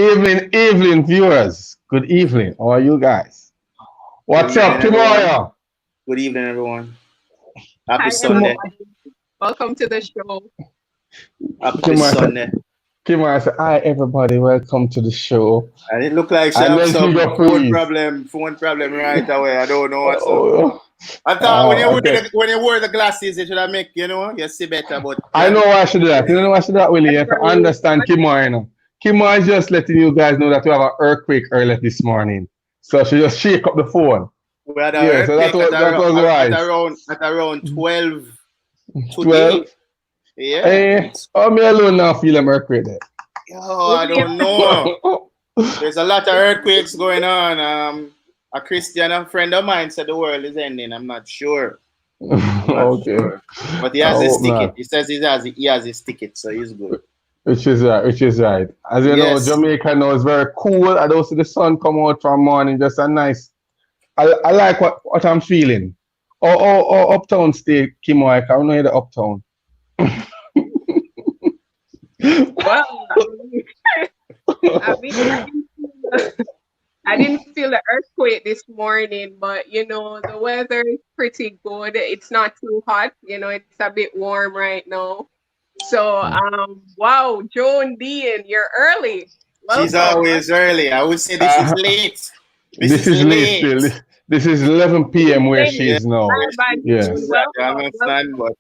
evening, viewers. Good evening. How are you guys? Good What's evening, up, everyone. Kimaya? Good evening, everyone. Happy Hi, Sunday. everybody. Welcome to the show. Happy Kimaya, Sunday. Kimaya said, "Hi, everybody. Welcome to the show." And it looked like she And have then she some got freeze. phone problem right away. I don't know what's up. Oh, I thought okay. when you wear the glasses, it should have make you see better. But I know why I should do that. You know why I should do that, Willie? You have to Everybody, understand Kimaya. You know. Kimaya is just letting you guys know that we have an earthquake earlier this morning. So she just shake up the phone. we had an Yeah, so earthquake that was wise. at around 12 12. today. Yeah. Hey, oh, me alone now feel an earthquake there. Yo, I don't know. There's a lot of earthquakes going on. A Christian a friend of mine said the world is ending. I'm not sure. I'm not Okay. sure. But he I has his hope ticket. not. He says he has his ticket, so he's good. Which is right, which is right. As you know, Yes. Jamaica now is very cool. I don't see the sun come out from morning, just a nice. I like what I'm feeling. Or uptown state, Kimo, I can't know the uptown. well, I mean, I didn't feel the earthquake this morning, but the weather is pretty good. It's not too hot. It's a bit warm right now. So, wow, Joan Dean, you're early. She's Welcome. always early. I would say this is late. This is late still. This is 11 p.m. where she Hey, is now. bye, Yes. Joan. I Welcome. understand, but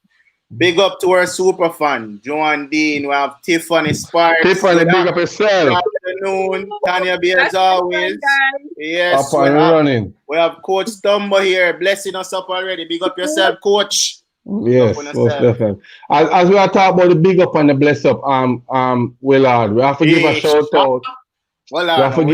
big up to our super fan, Joan Dean. We have Tiffany Sparks. Tiffany, big up Good yourself. afternoon. Tanya B That's as always. guys. Yes, Up and running. we have Coach Stumbo here, blessing us up already. Big up yourself, Coach. Yes, most definitely. As we are talking about the big up and the bless up, Willard, we have to give a shout out. Well, who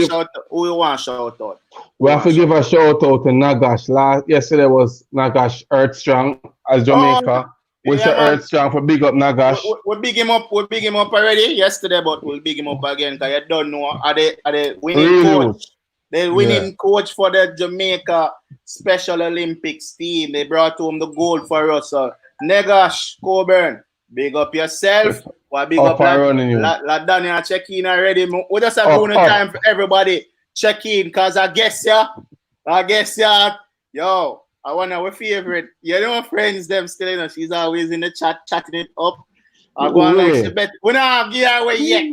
you want to shout out? We have to give a shout out to Nagash. Yesterday was Nagash Earth Strong as Jamaica. We say Earth Strong for big up Nagash. We big him up. We big him up already yesterday, but we'll big him up again because you don't know. Are they winning coach? The winning coach for the Jamaica Special Olympics team. They brought home the gold for us. Nagash Coburn, big up yourself. Big up Daniel check in already. We just have no time for everybody check in because I guess yo, I want our favorite. Friends them still she's always in the chat chatting it up. I go on like she bet. We not give her away yet.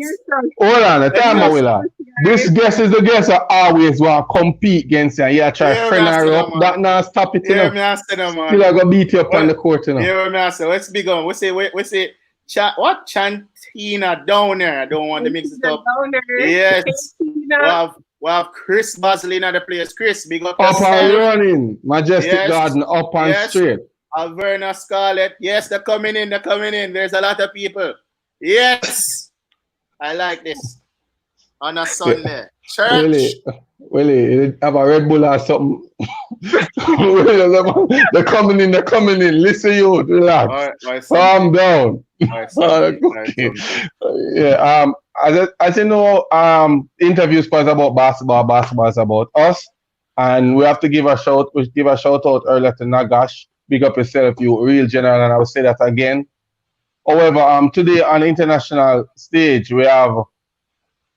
Hold on, the time I will. This guest is the guest that always want to compete against you. Yeah, try to friend her up. That now stop it. Yeah, man. Still I go beat you up on the court. Yeah, man. So let's be going. We say Chantina Downer. I don't want to mix it up. Yes. We have Chris Baslin at the place. Chris, big up yourself. Up and running. Majestic Garden, up and straight. Alverna Scarlett. Yes, they're coming in. There's a lot of people. Yes. I like this. On a Sunday. Church. Willie, have a Red Bull or something. They're coming in. Listen, you, relax. Calm down. Yeah. As you know, interviews was about basketball is about us, and we have to give a shout out earlier to Nagash. Big up yourself, you real general, and I will say that again. However, today on the international stage we have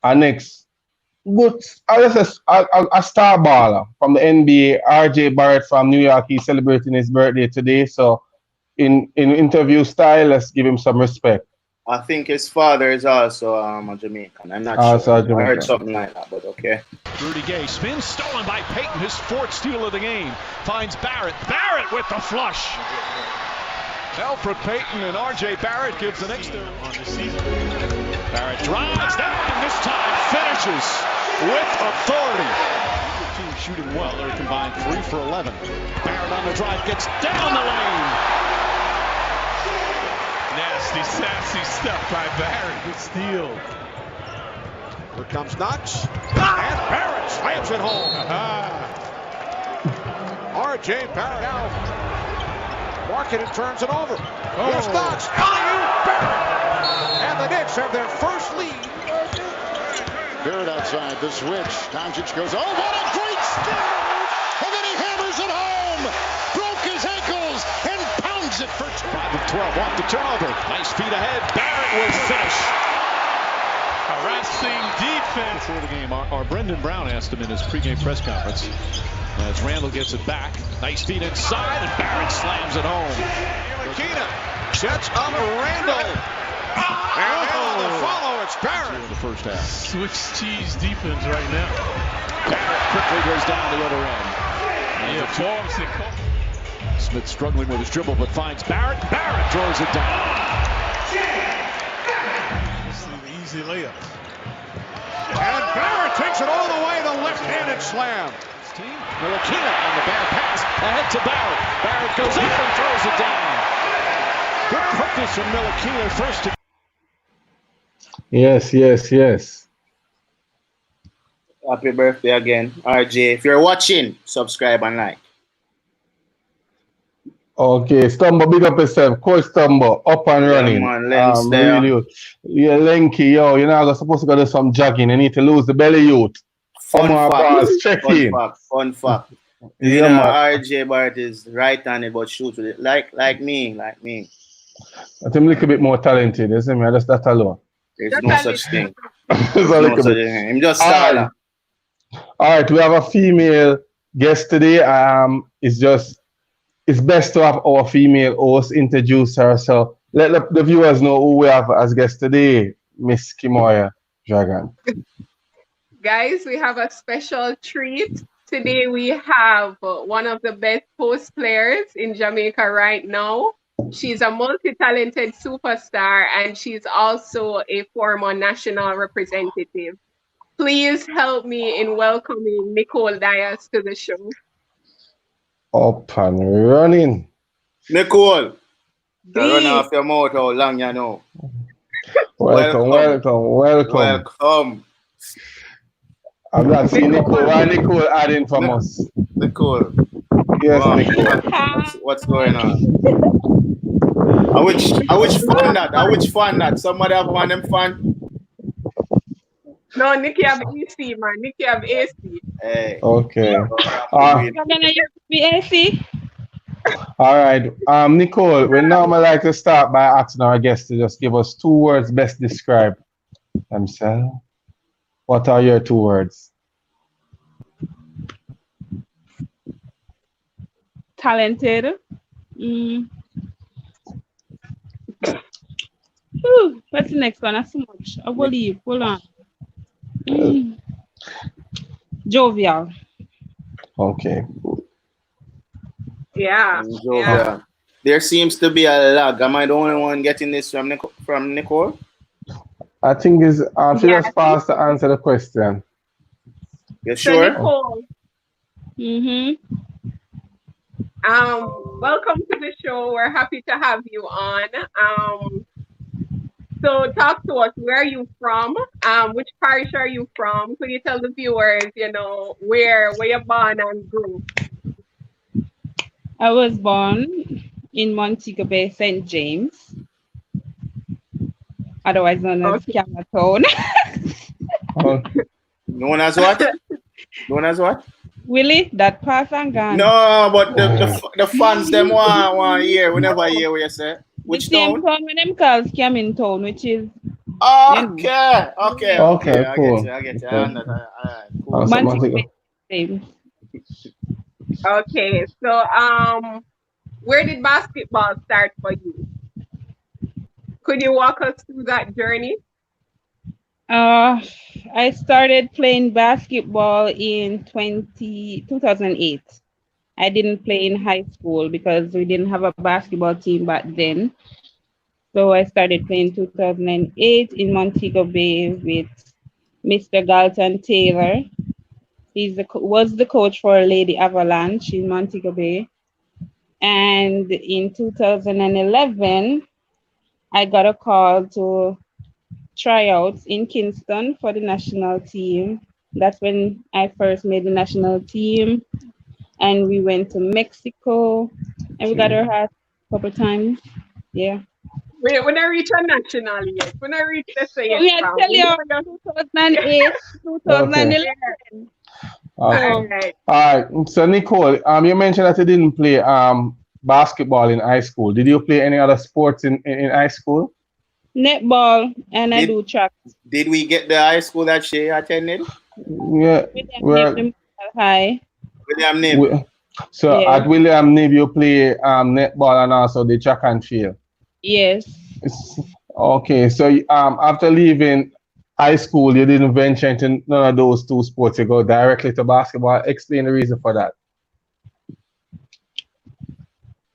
our next good, a star baller from the NBA, RJ Barrett from New York. He's celebrating his birthday today, so in interview style, let's give him some respect. I think his father is also a Jamaican. I'm not sure. I heard something like that, but okay. Rudy Gay spins, stolen by Payton, his fourth steal of the game. Finds Barrett. Barrett with the flush. Alfred Payton and R.J. Barrett gives the next on the season. Barrett drives down, and this time finishes with authority. The team shooting well. They're combined 3 for 11. Barrett on the drive gets down the lane. Nasty, sassy stuff by Barrett. Good steal. Here comes Knox. And Barrett slams it home. R.J. Barrett out. Market and turns it over. Here's Knox. Barrett. And the Knicks have their first lead. Barrett outside the switch. Doncic goes, oh, what a great steal! And then he hammers it home. Broke his ankles and pounds it for 2. 5 of 12 off the turnover. Nice feet ahead. Barrett will finish. Harassing defense. Before the game, our Brendan Brown asked him in his pregame press conference as Randall gets it back. Nice feed inside, and Barrett slams it home. Makina sets up Randall. And on the follow, it's Barrett. In the first half. Swiss cheese defense right now. Barrett quickly goes down the other end. Yeah, forms and Smith struggling with his dribble, but finds Barrett. Barrett throws it down. This is an easy layup. And Barrett takes it all the way, the left-handed slam. Milakina on the bad pass. Ahead to Barrett. Barrett goes up and throws it down. Good quickness from Milakina. First to Yes. Happy birthday again, RJ. If you're watching, subscribe and like. Okay, Stumbo, big up yourself. Coach Stumbo, up and running. Man, Lens there. Really, you're lanky, yo. You're not supposed to go do some jogging. You need to lose the belly youth. Fun fact. Check Fun in. fact. Yeah, man. RJ Barrett is right-handed but shoots with it. Like me. I'm a little bit more talented, you see me? Just that alone. There's no such thing. There's a little bit. I'm just starter. All right, we have a female guest today. It's best to have our female host introduce her. So let the viewers know who we have as guest today, Miss Kimoya Dragon. Guys, we have a special treat. Today we have one of the best post players in Jamaica right now. She's a multi-talented superstar and she's also a former national representative. Please help me in welcoming Nicole Dias to the show. Up and running. Nicole, run off your mouth how long you know. Welcome. I've not seen Nicole. Why Nicole adding from us? Nicole. Yes, wow. Nicole. What's going on? I wish fun that. Somebody have one of them fun. No, Nikki have AC, man. Nikki have AC. Hey. Okay. AC? All right. Nicole, we normally like to start by asking our guests to just give us 2 words best describe themselves. What are your 2 words? Talented. What's the next one? That's too much. I believe. Hold on. Jovial. Okay. Yeah. There seems to be a lag. Am I the only one getting this from Nicole? I think she just passed to answer the question. You sure? Nicole. Welcome to the show. We're happy to have you on. So talk to us. Where are you from? Which parish are you from? Could you tell the viewers, where you're born and grew? I was born in Montego Bay, St. James, otherwise known as Camertown. Known as what? Known as what? Willie, that pass and gone. No, but the fans them want hear. We never hear what you say. Which the town? When them calls Camin Town, which is okay, cool. I get you. All right, cool. Montego Bay. Okay, so where did basketball start for you? Could you walk us through that journey? I started playing basketball in 2008. I didn't play in high school because we didn't have a basketball team back then. So I started playing 2008 in Montego Bay with Mr. Galton Taylor. He was the coach for Lady Avalanche in Montego Bay. And in 2011, I got a call to tryouts in Kingston for the national team. That's when I first made the national team. And we went to Mexico and we got our hat a couple times. Yeah. Wait, when I reach a national yet? When I reach, let's say, we had tell you 2008, 2011. Okay. All right. So Nicole, you mentioned that you didn't play basketball in high school. Did you play any other sports in high school? Netball, and I Did do track. did we get the high school that she attended? Yeah, William Nib we're, Memorial High. William Nim. we, so Yes. at William Nib you play netball and also the track and field. Yes. Okay, so after leaving high school, you didn't venture into none of those two sports. You go directly to basketball. Explain the reason for that.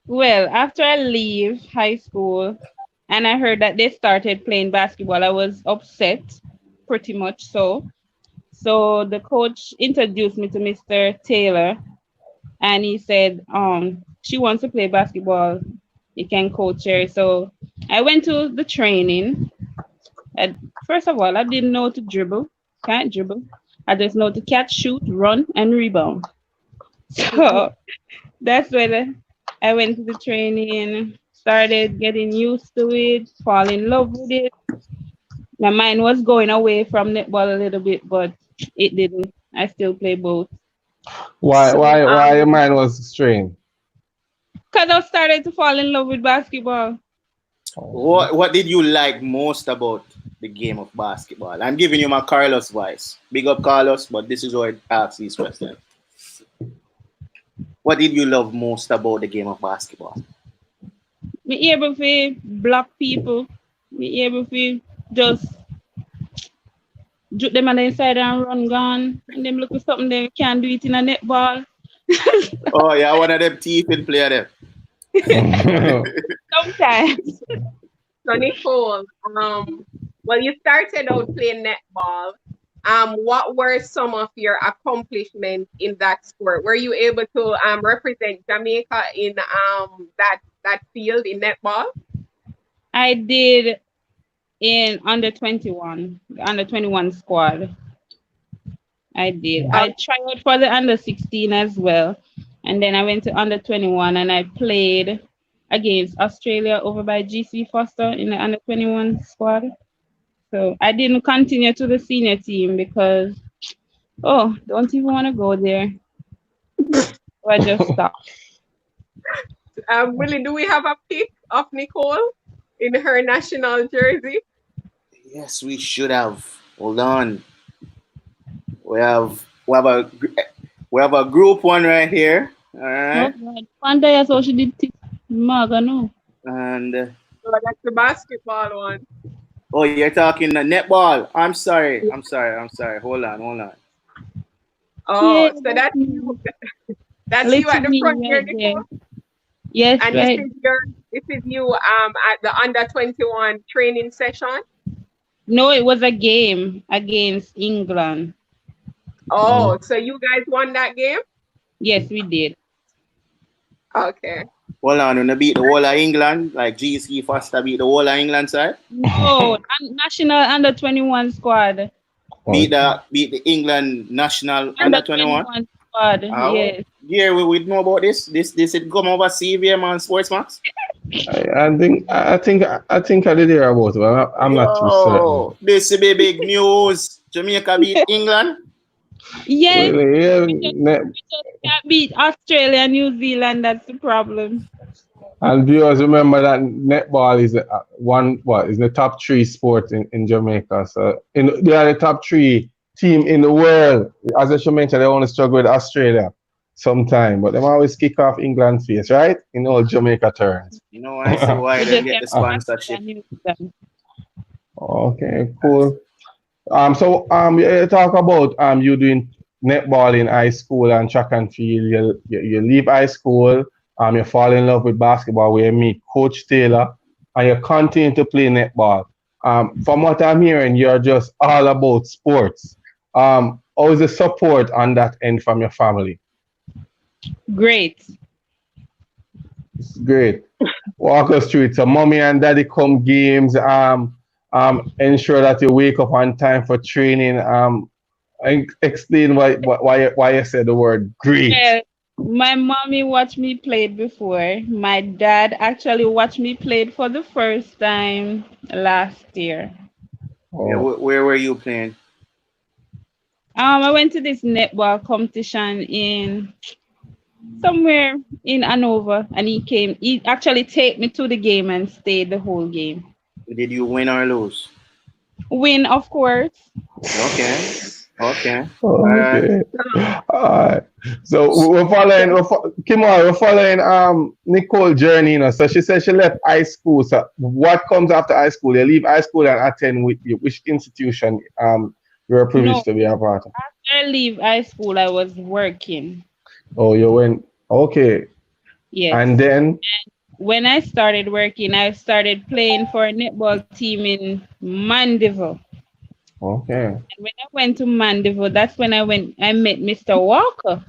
Well, after I leave high school and I heard that they started playing basketball, I was upset, pretty much so. So the coach introduced me to Mr. Taylor, and he said, she wants to play basketball. You can coach her. So I went to the training. And first of all, I didn't know to dribble. Can't dribble. I just know to catch, shoot, run, and rebound. So that's when I went to the training, started getting used to it, fall in love with it. My mind was going away from netball a little bit, but it didn't. I still play both. Why So, why your mind was strained? Because I started to fall in love with basketball. What did you like most about the game of basketball? I'm giving you my Carlos voice. Big up Carlos, but this is why I ask these questions. What did you love most about the game of basketball? Me able to block people. Me able to just shoot them on the inside and run gone. And them look for something they can't do it in a netball. Oh, yeah, one of them teeth in play there. Sometimes. So Nicole, well, you started out playing netball. What were some of your accomplishments in that sport? Were you able to represent Jamaica in that field in netball? I did in under 21, the under 21 squad. I did. I tried out for the under 16 as well. And then I went to under 21 and I played against Australia over by GC Foster in the under 21 squad. So I didn't continue to the senior team because, don't even want to go there. So I just stopped. Willie, do we have a pic of Nicole in her national jersey? Yes, we should have. Hold on. We have a group one right here. All right. Panda, so she did Maga, no. And So that's the basketball one. oh, you're talking the netball. I'm sorry. Hold on. Oh, Yeah, so that's you. That's you little at the me front here, right there. Nicole. Yes, And right. this is you at the under 21 training session. No, it was a game against England. Oh, so you guys won that game? Yes, we did. Okay. Hold on, when they beat the whole of England, like GC Foster beat the whole of England side. No, national under 21 squad. Beat the England national under 21 squad. Yes. Yeah, we know about this. This had come over CVM man Sportsmax. I think I did hear about it. I'm not too certain. This will be big news. Jamaica beat England. Yes. Really, we just can't beat Australia and New Zealand. That's the problem. And viewers, remember that netball is is the top 3 sport in Jamaica. So they are the top 3 team in the world. As I should mention, they only struggle with Australia sometime, but they always kick off England face, right? In all Jamaica terms. You know, I see why they get the sponsorship. Okay, cool. So you talk about you doing netball in high school and track and field. You leave high school. You fall in love with basketball where you meet Coach Taylor and you continue to play netball. From what I'm hearing, you're just all about sports. How is the support on that end from your family? Great. Great. Walk us through it. So mommy and daddy come games, ensure that you wake up on time for training. And explain why you said the word great. Yeah. My mommy watched me play before. My dad actually watched me play for the first time last year. Yeah, where were you playing? I went to this netball competition in somewhere in Hanover, and he actually take me to the game and stayed the whole game. Did you win or lose? Win, of course. Okay. Okay. All right. Okay. Alright. So we're following Kimora, we're following Nicole journey, you know. So she said she left high school. So what comes after high school? You leave high school and attend with you. Which institution you're No, privileged to be a part of? after I leave high school, I was working. Oh, you went okay. Yes. And then When I started working, I started playing for a netball team in Mandeville. okay. And when I went to Mandeville, that's when I met Mr. Walker.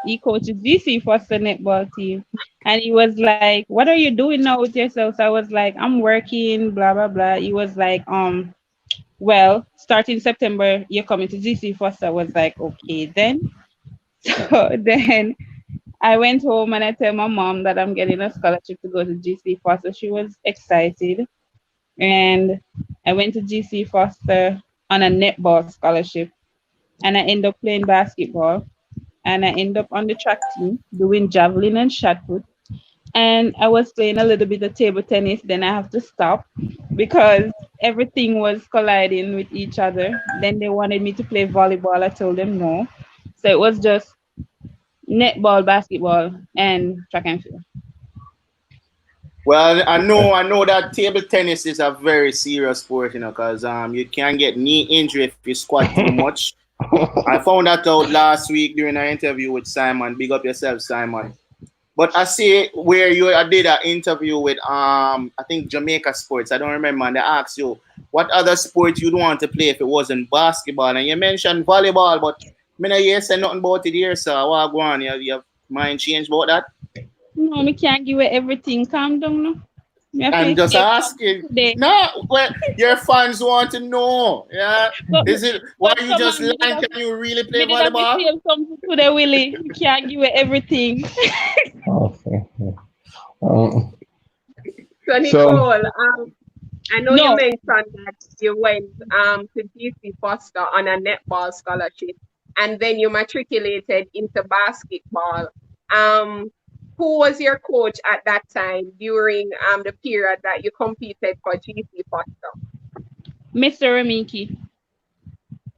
He coaches DC Foster netball team. And he was like, "What are you doing now with yourself?" So I was like, "I'm working, blah blah blah." He was like, well, starting September, you're coming to GC Foster. I was like, okay then. So then I went home and I tell my mom that I'm getting a scholarship to go to GC Foster. She was excited. And I went to GC Foster on a netball scholarship. And I ended up playing basketball. And I ended up on the track team doing javelin and shot put. And I was playing a little bit of table tennis. Then I have to stop because everything was colliding with each other. Then they wanted me to play volleyball. I told them no. So it was just netball, basketball, and track and field. Well, I know that table tennis is a very serious sport, you know, because you can get knee injury if you squat too much. I found that out last week during an interview with Simon. Big up yourself, Simon. But I see where I did an interview with I think Jamaica Sports. I don't remember. And they asked you what other sport you'd want to play if it wasn't basketball, and you mentioned volleyball, but I mean, you say nothing about it here, so I want to go on. You have mind change about that? No, me can't give you everything. Calm down now. I'm just asking. No, well, your fans want to know. Yeah, is it why you just lying? Can you really play volleyball? Feel something today, Willie. You can't give you everything. Okay. So Nicole, I know you mentioned that you went to DC Foster on a netball scholarship, and then you matriculated into basketball. Who was your coach at that time during the period that you competed for GC Foster? Mr. Ramiki.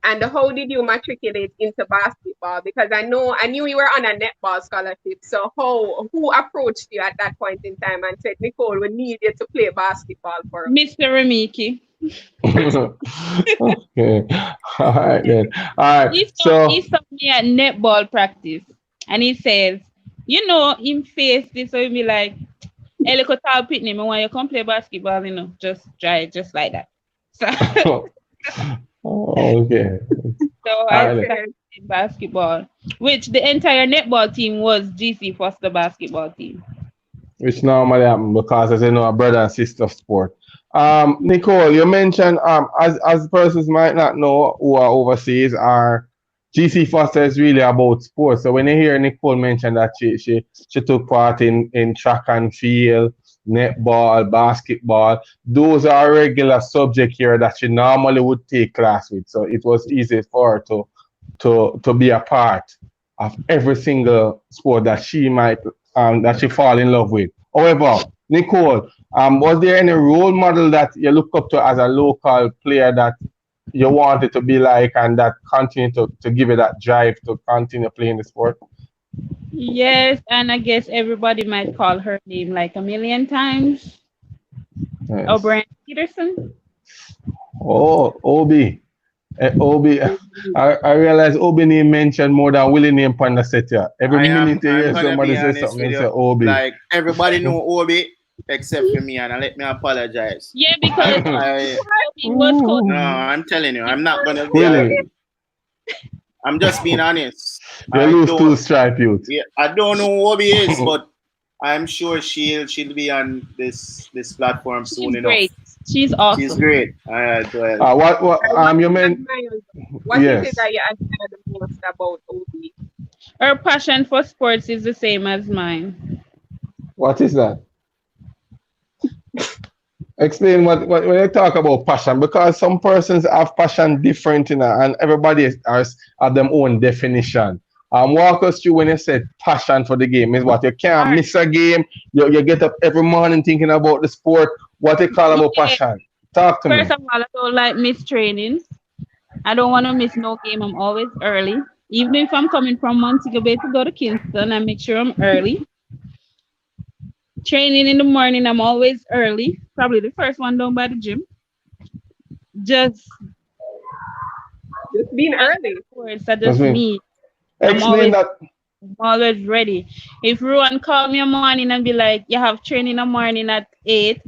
And how did you matriculate into basketball? Because I knew you were on a netball scholarship. So who approached you at that point in time and said, Nicole, we need you to play basketball for us? Mr. Ramiki. Okay. All right then. All right. He saw me at netball practice and he says, you know, him face this, so he'll be like, hey, look at how Pitney, when you come play basketball, you know, just try it just like that. So okay. So I started basketball, which the entire netball team was GC Foster basketball team. Which normally happen because, as you know, a brother and sister sport. Nicole, you mentioned as persons might not know who are overseas, are GC Foster is really about sports. So when you hear Nicole mention that she took part in track and field, netball, basketball, those are regular subject here that she normally would take class with. So it was easy for her to be a part of every single sport that she might that she fall in love with. However, Nicole, was there any role model that you look up to as a local player that you wanted to be like and that continue to give you that drive to continue playing the sport? Yes, and I guess everybody might call her name like a million times. Yes. O'Brien Peterson. Oh, Obi. Obi. I realize Obi name mentioned more than Willie name on the set here. Every minute you hear somebody say something, say Obi. Like everybody know Obi except for me, and let me apologize. Yeah, because no, I'm telling you, I'm not gonna be. I'm just being honest. You lose two stripe youth. Yeah, I don't know who Obi is, but I'm sure she'll be on this platform soon enough. Great. She's awesome. She's great. All right. Well. What you meant? What is it that you admire the most about Obi? Her passion for sports is the same as mine. What is that? Explain what when you talk about passion, because some persons have passion different, you know, and everybody has their own definition. Walk us through when you said passion for the game is what you can't miss a game. You get up every morning thinking about the sport. What you call about passion? Talk to me. First of all, I don't like miss training. I don't want to miss no game. I'm always early. Even if I'm coming from Montego Bay to go to Kingston, I make sure I'm early. Training in the morning, I'm always early. Probably the first one down by the gym. Just being early. Words are just me. Explain that. I'm always ready. If Ruan call me in the morning and be like, you have training in the morning at 8,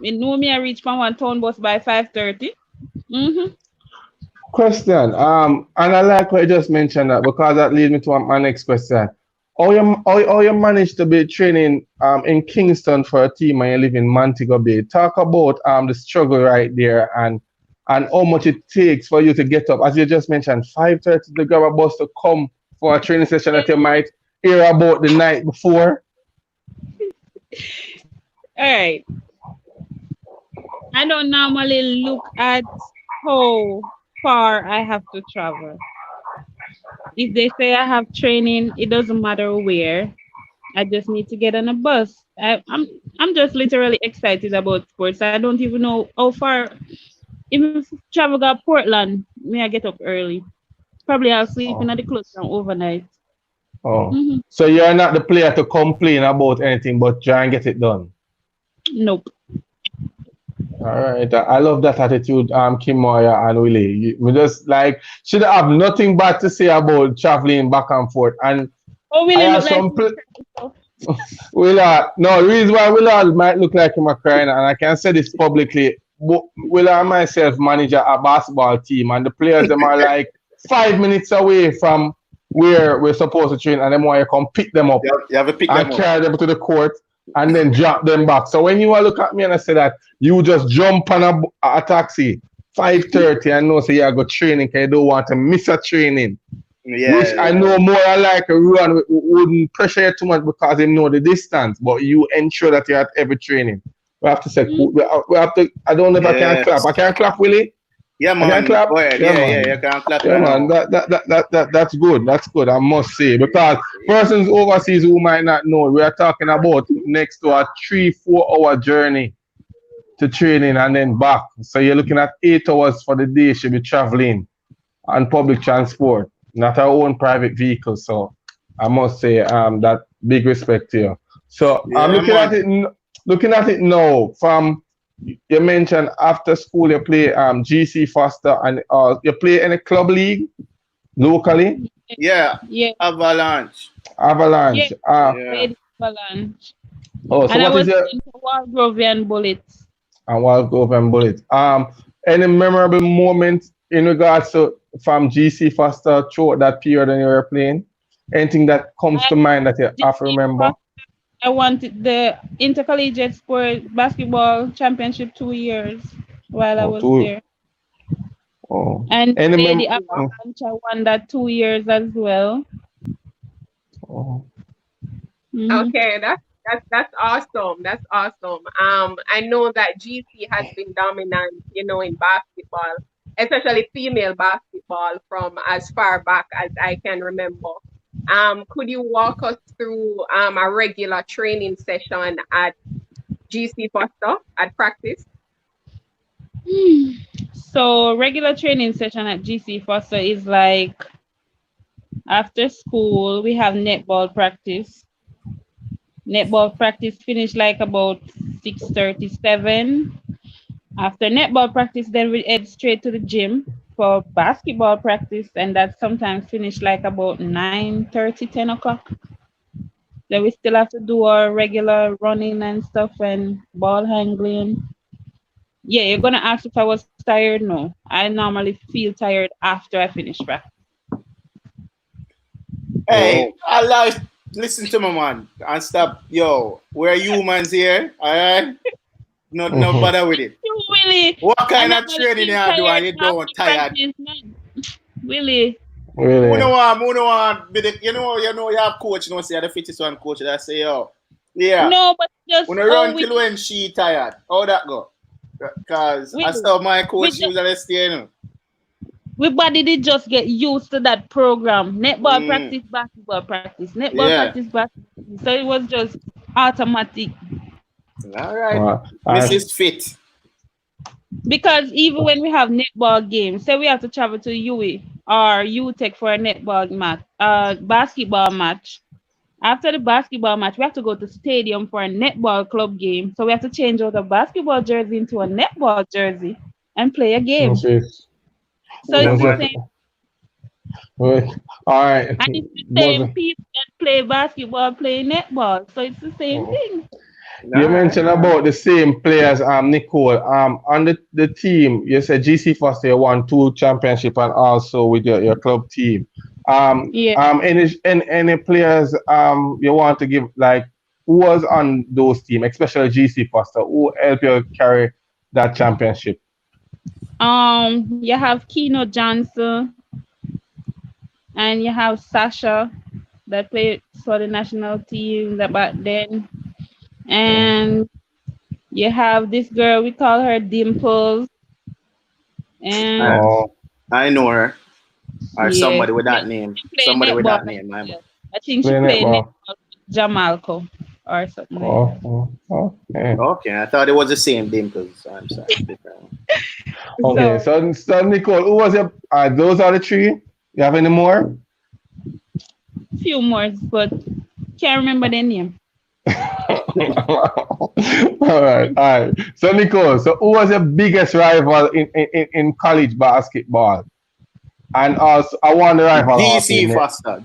you know me I reach from one town bus by 5:30. Question. And I like what you just mentioned that because that leads me to my next question. How you managed to be training in Kingston for a team and you live in Montego Bay? Talk about the struggle right there and how much it takes for you to get up. As you just mentioned, 5:30 to grab a bus to come for a training session that you might hear about the night before. All right. I don't normally look at how far I have to travel. If they say I have training, it doesn't matter where. I just need to get on a bus. I'm just literally excited about sports. I don't even know how far. Even if travel got Portland, may I get up early. Probably I'll sleep in at the close down overnight. Oh, so you're not the player to complain about anything, but try and get it done. Nope. All right, I love that attitude, Kim Moya and Willie. We just like should have nothing bad to say about traveling back and forth. And Willie I have some. Willard, no, the reason why Willard might look like him a crying, and I can say this publicly. Willard and myself manage a basketball team, and the players them are like 5 minutes away from where we're supposed to train, and then why you come pick them up You have to pick them and up. carry them to the court and then drop them back. So when you look at me and I say that you just jump on a taxi 5:30 and know say you go training because you don't want to miss a training. Which I know more I like a run wouldn't pressure you too much because they know the distance, but you ensure that you're at every training. We have to say we have to. I don't know if I can clap. I can clap, Willie. Yeah, man. I can clap. Go ahead. Yeah, you can clap. Yeah, man. That's good. That's good. I must say because persons overseas who might not know, we are talking about next to a 3-4 hour journey to training and then back. So you're looking at 8 hours for the day. Should be traveling on public transport, not our own private vehicle. So I must say that big respect to you. So I'm looking at it now from you mentioned after school you play GC Foster and you play in a club league locally. Yeah. Avalanche. Yeah. Avalanche. Oh, so and what I was is your into Waldgrovian Bullets. And Waldgrovian Bullets. Any memorable moment in regards to from GC Foster throughout that period when you were playing? Anything that comes to mind that you have to remember? I wanted the intercollegiate sport basketball championship 2 years while I was there. Oh. And the Avalanche, I won that 2 years as well. Oh. Okay, that's awesome. That's awesome. I know that GC has been dominant, in basketball, especially female basketball from as far back as I can remember. Could you walk us through a regular training session at GC Foster at practice? So regular training session at GC Foster is like after school we have netball practice. Netball practice finish like about 6:37. After netball practice, then we head straight to the gym for basketball practice, and that sometimes finish like about 9:30, 10 o'clock. Then we still have to do our regular running and stuff and ball handling. Yeah, you're gonna ask if I was tired? No, I normally feel tired after I finish practice. Hey, listen to me, man, and stop. Yo, we're humans here, all right? No bother with it. Willie, what kind of training you do and you don't tired? Willie. Who know you have coach, say the fittest one coach that say, yo. Yeah. No, but just run till when she tired. How that go? Because I saw my coach usually stay, we body did just get used to that program. Netball practice, basketball practice, netball practice, basketball. So it was just automatic. All right. Mrs. Fit. Because even when we have netball games, say we have to travel to UE or UTech for a netball match, basketball match. After the basketball match, we have to go to stadium for a netball club game. So we have to change out a basketball jersey into a netball jersey and play a game. Okay. So it's the Okay. same, Wait. All right. and it's the Was same people that play basketball, play netball. So it's the same thing. you mentioned about the same players, Nicole. On the team, you said GC Foster you won 2 championship and also with your club team. Yeah. Any players you want to give, like, who was on those team, especially GC Foster, who helped you carry that championship? You have Keno Johnson and you have Sasha that played for the national team that back then. And you have this girl, we call her Dimples. And I know her. Or yeah, somebody with that name. Somebody with that name. I think she Play played netball. netball with Jamalco or something like that. Okay. Okay, I thought it was the same Dimples. I'm sorry. Okay, so Nicole, who was your? Those are the 3. You have any more? Few more, but can't remember their name. All right. So Nicole, so who was your biggest rival in college basketball? And also, I want the rival. GC Foster.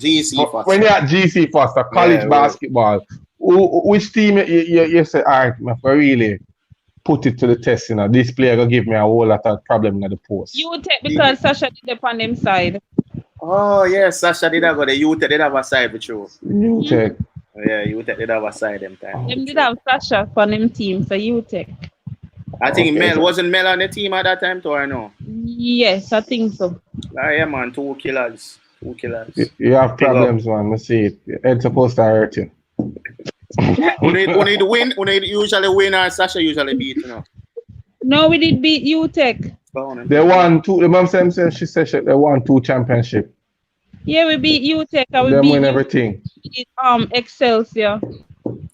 When you're at GC Foster, college basketball, which team you say, all right, I really put it to the test, you know, this player gonna give me a whole lot of problem in the post. UTech, because Sasha did it on them side. Oh yes, Sasha did have the UTech did have a side with you. UTech. Yeah, UTech did have a side them time. Them did have Sasha for them team, so UTech. I think wasn't Mel on the team at that time too, or no? Yes, I think so. Yeah, man, 2 killers. You have problems, man. I see it. It's supposed to hurt you. Who need to win? Who need usually win or Sasha usually beat, you know? No, we did beat UTech. They won 2. The mom said she said they won 2 championship. Yeah, we beat UTech. We Them beat win everything. Excelsior.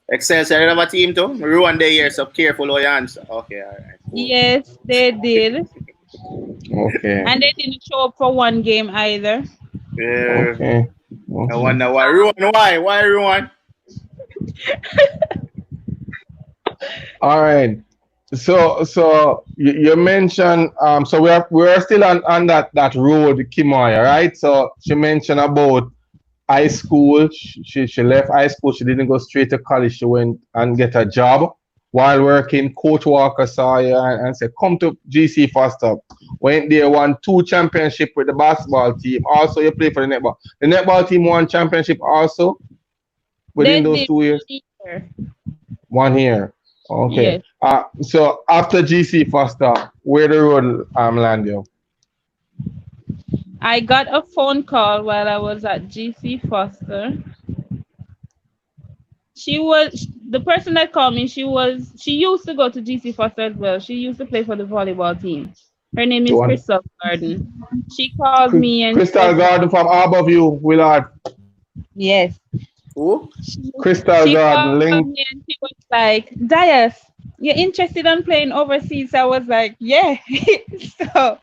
Excelsior, they have a team too. Ruin their year, so careful how you answer. Okay, all right. Cool. Yes, they did. Okay. And they didn't show up for one game either. Yeah. Okay. I wonder why. Ruin, why? Why Ruin? All right. So you mentioned so we're still on that road, Kimoya, right? So she mentioned about high school. She left high school. She didn't go straight to college. She went and get a job while working. Coach Walker saw you and said, "Come to GC Foster." Went there, won 2 championship with the basketball team. Also, you play for the netball. The netball team won championship also within those 2 years. 1 year. Okay. Yes. So after GC Foster, where the road land you? I got a phone call while I was at GC Foster. The person that called me, she used to go to GC Foster as well. She used to play for the volleyball team. Her name is Crystal Garden. She called me and Crystal Garden from Harborview, Willard. Yes. Who? Crystal Garden, Link. Me and she was like, Dias, you're interested in playing overseas? I was like, yeah. So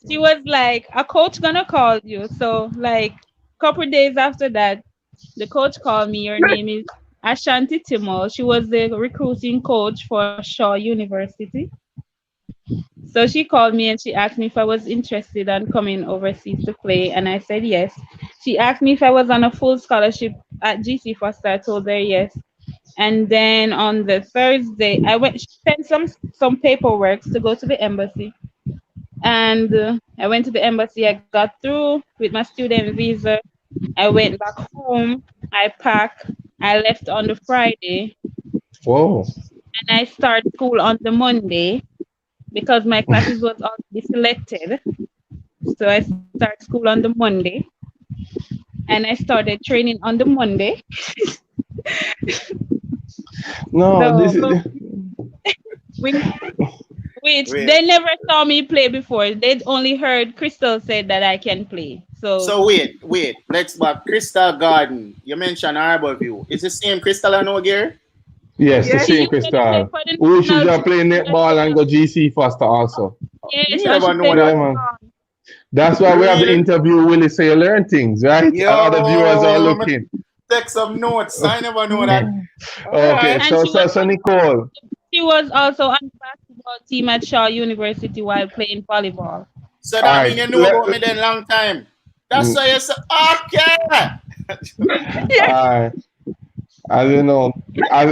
she was like, a coach gonna call you. So like a couple days after that, the coach called me. Her name is Ashanti Timol. She was the recruiting coach for Shaw University. So she called me and she asked me if I was interested in coming overseas to play, and I said yes. She asked me if I was on a full scholarship at GC Foster. I told her yes. And then on the Thursday, I went. She sent some paperwork to go to the embassy, and I went to the embassy. I got through with my student visa. I went back home. I packed. I left on the Friday. Whoa. And I started school on the Monday, because my classes was already selected. So I started school on the Monday. And I started training on the Monday. No, so, which they never saw me play before. They'd only heard Crystal said that I can play. So wait. Let's back. Crystal Garden. You mentioned Harborview. Is the same Crystal I know, Gary? Yes, the Yes. She same usually play Crystal. for the Who should national just play team. netball and go GC faster also. Yes, You and never she know played Yeah, that. man. volleyball. That's why we have the Really? interview, Willie, so you learn things, right? And other viewers are Yo, me looking. take some notes. I never know that. All Okay, right. And so Nicole. she was also on the basketball team at Shaw University while playing volleyball. So All that right. mean you know about me then long time. That's why you say, okay. All right. As you know, as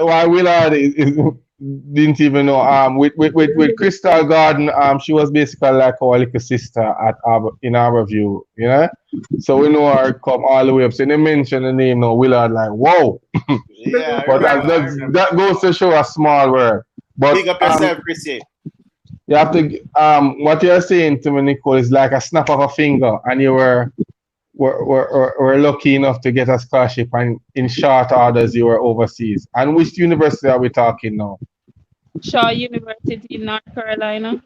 why Willard didn't even know. With Crystal Garden, she was basically like our little sister in our view, you know. So we know her come all the way up. So they mention the name now, Willard, like whoa. Yeah, I But remember. I that remember. that goes to show a small world. But Big up yourself, Chrissy. you have to what you're saying to me, Nicole, is like a snap of a finger, and you were lucky enough to get a scholarship, and in short orders you were overseas. And which university are we talking now? Shaw University in North Carolina.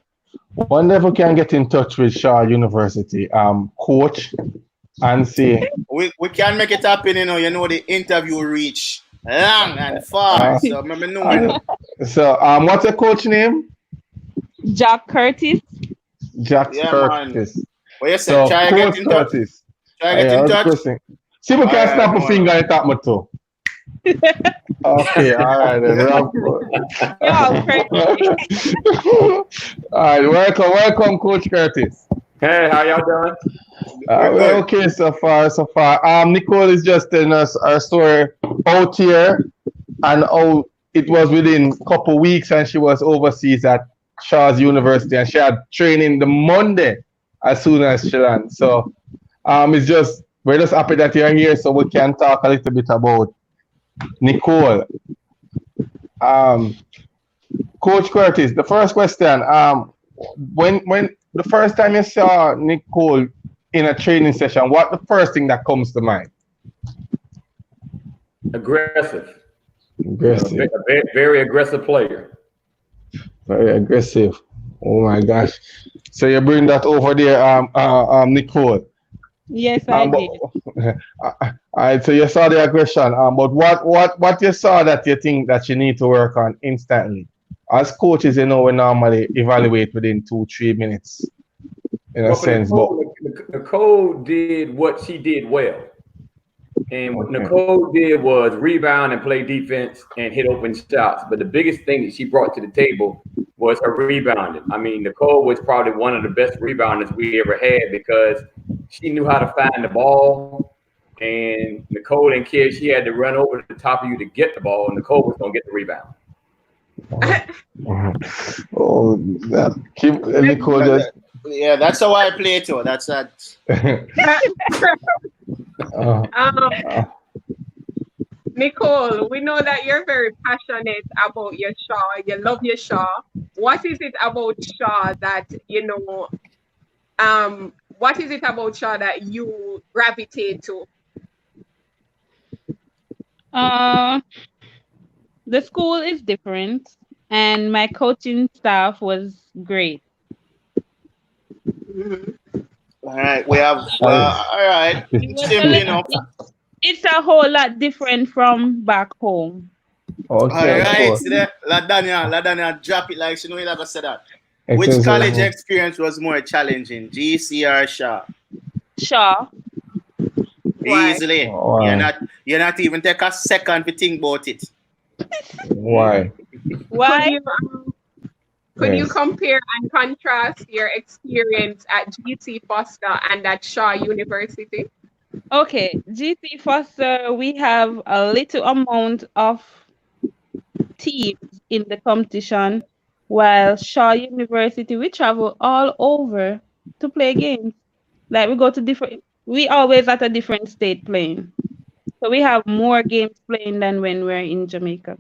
One never can get in touch with Shaw University, coach, and see. We can make it happen, you know the interview reach long and far. So remember knowing. So what's the coach name? Jack Curtis. Jack Yeah, man. Curtis. Well, you said So try to Coach get in touch. Curtis. Try to get in touch. See, we can Alright, snap a no, finger no. and tap my toe. Okay, all right then. Y'all crazy. All right, welcome, Coach Curtis. Hey, how y'all doing? We're okay so far. Nicole is just telling us our story out here, and how it was within a couple weeks, and she was overseas at Shaw's University, and she had training the Monday as soon as she landed. So, it's just we're just happy that you're here, so we can talk a little bit about Nicole. Coach Curtis, the first question. When the first time you saw Nicole in a training session, what the first thing that comes to mind? Aggressive. Aggressive. A very, very aggressive player. Very aggressive. Oh my gosh. So you bring that over there, Nicole. Yes, I did. All right, so you saw the aggression. But what you saw that you think that you need to work on instantly? As coaches, you know, we normally evaluate within 2-3 minutes, in a sense. Nicole did what she did well. And what Okay. Nicole did was rebound and play defense and hit open shots. But the biggest thing that she brought to the table was her rebounding. I mean, Nicole was probably one of the best rebounders we ever had because she knew how to find the ball. And Nicole didn't care. She had to run over to the top of you to get the ball, and Nicole was going to get the rebound. Oh, keep Nicole just. Yeah, that's how I play too. That's that. Nicole, we know that you're very passionate about your Shaw. You love your Shaw. What is it about Shaw that, what is it about Shaw that you gravitate to? The school is different, and my coaching staff was great. All right, we have. All right, simple enough. It's a whole lot different from back home. Okay. All right, see that? Ladania, drop it like she know you never said that. Which Excellent. college experience was more challenging, GC or Shaw? Shaw. Easily. Why? You're not even take a second to think about it. Why? Why? Could you compare and contrast your experience at GC Foster and at Shaw University? Okay, GC Foster, we have a little amount of teams in the competition, while Shaw University, we travel all over to play games. Like we always at a different state playing. So we have more games playing than when we're in Jamaica.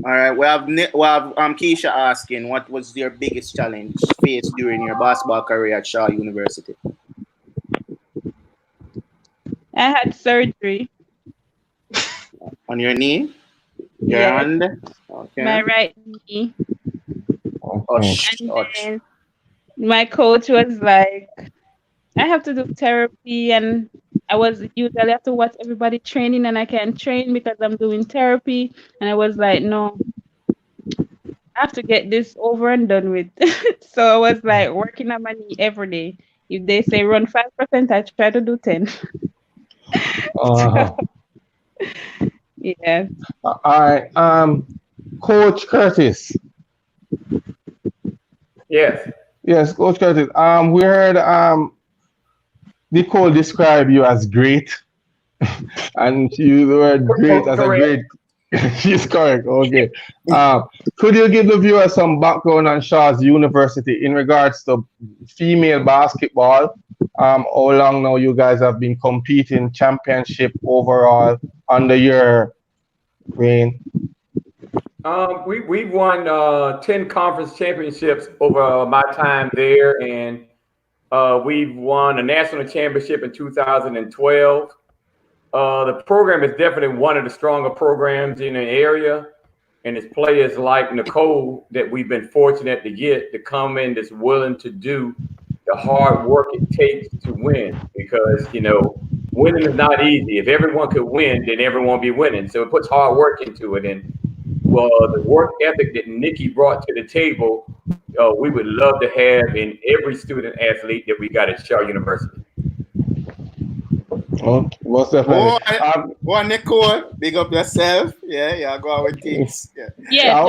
All right, we have Keisha asking, what was your biggest challenge faced during your basketball career at Shaw University? I had surgery. On your knee? Your hand? Okay. My right knee. And then my coach was like, I have to do therapy, and I was usually have to watch everybody training and I can't train because I'm doing therapy. And I was like, no, I have to get this over and done with. So I was like working on my knee every day. If they say run 5%, I try to do 10. Uh-huh. Yeah. All right. Coach Curtis. Yes. Yes, Coach Curtis. We heard Nicole describe you as great, and she used the word great as a Correct. great. She's correct. Okay. Could you give the viewers some background on Shaw's University in regards to female basketball? How long now you guys have been competing championship overall under your reign? We've won 10 conference championships over my time there, and we've won a national championship in 2012. The program is definitely one of the stronger programs in the area, and it's players like Nicole that we've been fortunate to get to come in that's willing to do the hard work it takes to win, because, winning is not easy. If everyone could win, then everyone would be winning. So it puts hard work into it. And the work ethic that Nikki brought to the table, we would love to have in every student athlete that we got at Shaw University. Oh, most definitely. Boy, Nicole, big up yourself. Yeah, go out with things. Yeah.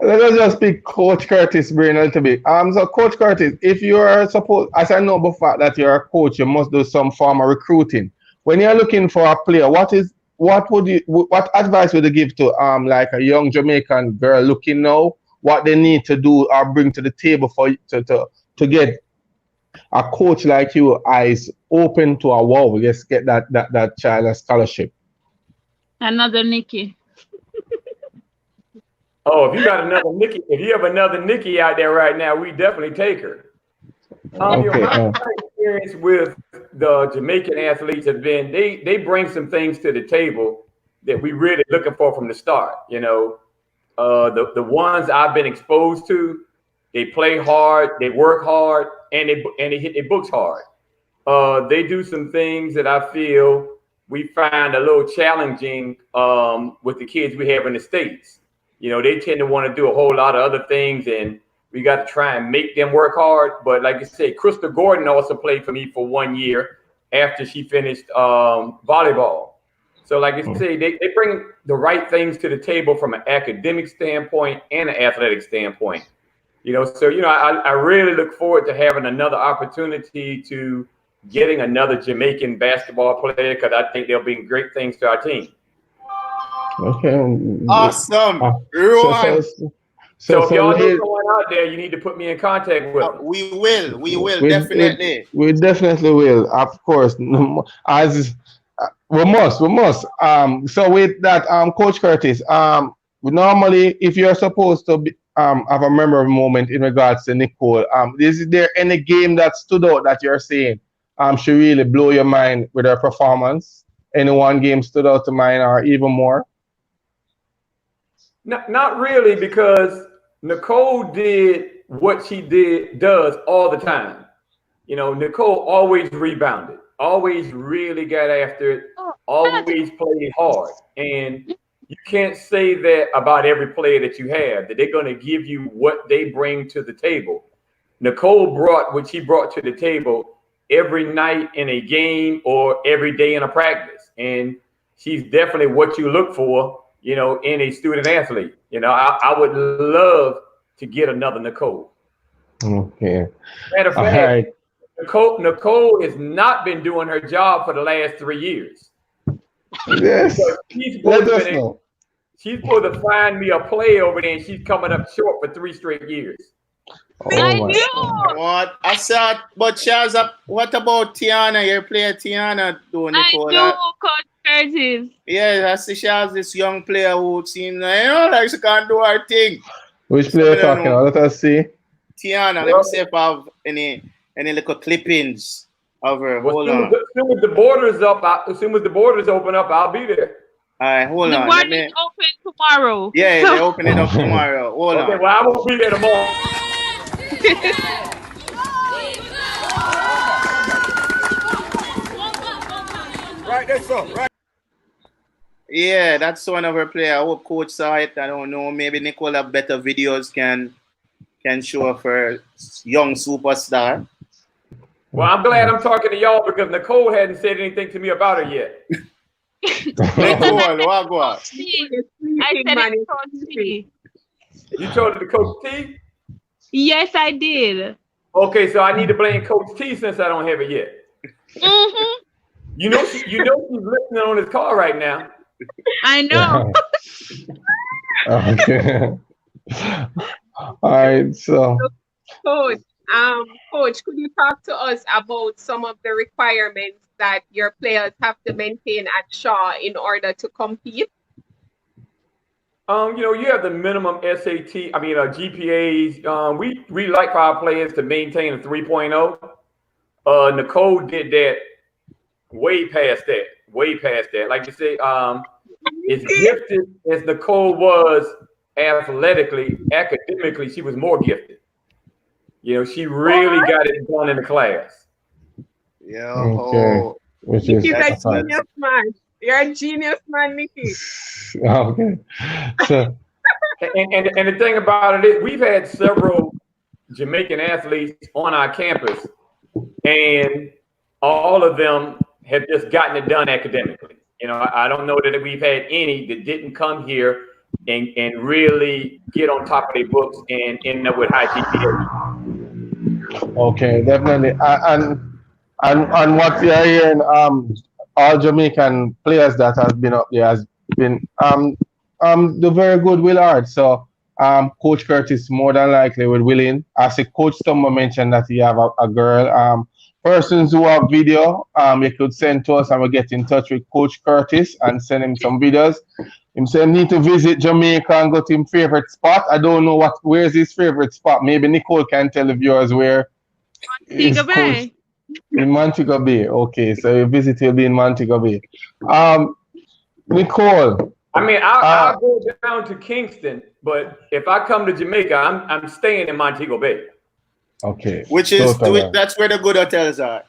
Let us just pick Coach Curtis' brain a little bit. So Coach Curtis, if you are supposed, as I know before that you're a coach, you must do some form of recruiting. When you're looking for a player, what advice would you give to like a young Jamaican girl looking now? What they need to do or bring to the table for to get a coach like you eyes open to a wow, let's get that child a scholarship. Another Nikki. Oh, if you have another Nikki out there right now, we definitely take her. My experience with the Jamaican athletes have been they bring some things to the table that we really looking for from the start. The ones I've been exposed to, they play hard, they work hard, and they hit their books hard. They do some things that I feel we find a little challenging with the kids we have in the States. They tend to want to do a whole lot of other things, and we got to try and make them work hard. But like I say, Crystal Gordon also played for me for 1 year after she finished volleyball. So like I say, they bring the right things to the table from an academic standpoint and an athletic standpoint. I really look forward to having another opportunity to getting another Jamaican basketball player, because I think they'll bring great things to our team. Okay. Awesome. So if y'all know someone out there, you need to put me in contact with them. We will, definitely. We definitely will, of course. As we must. So with that, Coach Curtis, normally, if you're supposed to be, have a memorable moment in regards to Nicole, is there any game that stood out that you're saying she really blew your mind with her performance? Any one game stood out to mind, or even more? Not really, because Nicole did what she does all the time. Nicole always rebounded, always really got after it, always played hard. And you can't say that about every player that you have, that they're going to give you what they bring to the table. Nicole brought what she brought to the table every night in a game or every day in a practice. And she's definitely what you look for, in a student athlete. I would love to get another Nicole. Okay. Matter of fact, Nicole has not been doing her job for the last 3 years. Yes. She's supposed to find me a play over there, and she's coming up short for 3 straight years. I knew. What I saw, but Charles, what about Tiana? Your player Tiana doing Nicole? I do, Coach Curtis. Yeah, I see Charles, this young player who seems like she can't do her thing. Which player talking about? Let us see. Tiana, let me see if I have any little clippings of her. Hold on. As soon as the borders open up, I'll be there. All right, hold on. The border is open tomorrow. Yeah, they open it up tomorrow. Hold on. Well, I won't be there tomorrow. Right there, so. Right. Yeah, that's one of her players. I hope coach saw it. I don't know. Maybe Nicole have better videos can show of her young superstar. Well, I'm glad I'm talking to y'all because Nicole hadn't said anything to me about her yet. Nicole, what go on? I said it Coach T. You told her to Coach T? Yes, I did. Okay, so I need to blame Coach T since I don't have it yet. Mm-hmm. You know she's listening on his call right now. I know. Okay. All right. So, Coach, Coach, could you talk to us about some of the requirements that your players have to maintain at Shaw in order to compete? You have the minimum GPAs. We like for our players to maintain a 3.0. Nicole did that way past that. Like you say, as gifted as Nicole was athletically, academically, she was more gifted. She really got it done in the class. Yeah. okay. Which is He's a genius man. You're a genius man, Nikki. okay. So, and the thing about it is, we've had several Jamaican athletes on our campus, and all of them have just gotten it done academically. I don't know that we've had any that didn't come here and really get on top of their books and end up with high GPA. okay, definitely. And what we are hearing, all Jamaican players that has been up there has been the very good Willard. So Coach Curtis more than likely will willing. As a Coach Stummer mentioned that he have a girl. Persons who have video, you could send to us and we'll get in touch with Coach Curtis and send him some videos. Him say need to visit Jamaica and go to his favorite spot. I don't know where's his favorite spot. Maybe Nicole can tell the viewers where. Montego Bay. In Montego Bay. Okay, so your visit will be in Montego Bay. Nicole. I'll go down to Kingston, but if I come to Jamaica, I'm staying in Montego Bay. Okay. Which is that's where the good hotels are,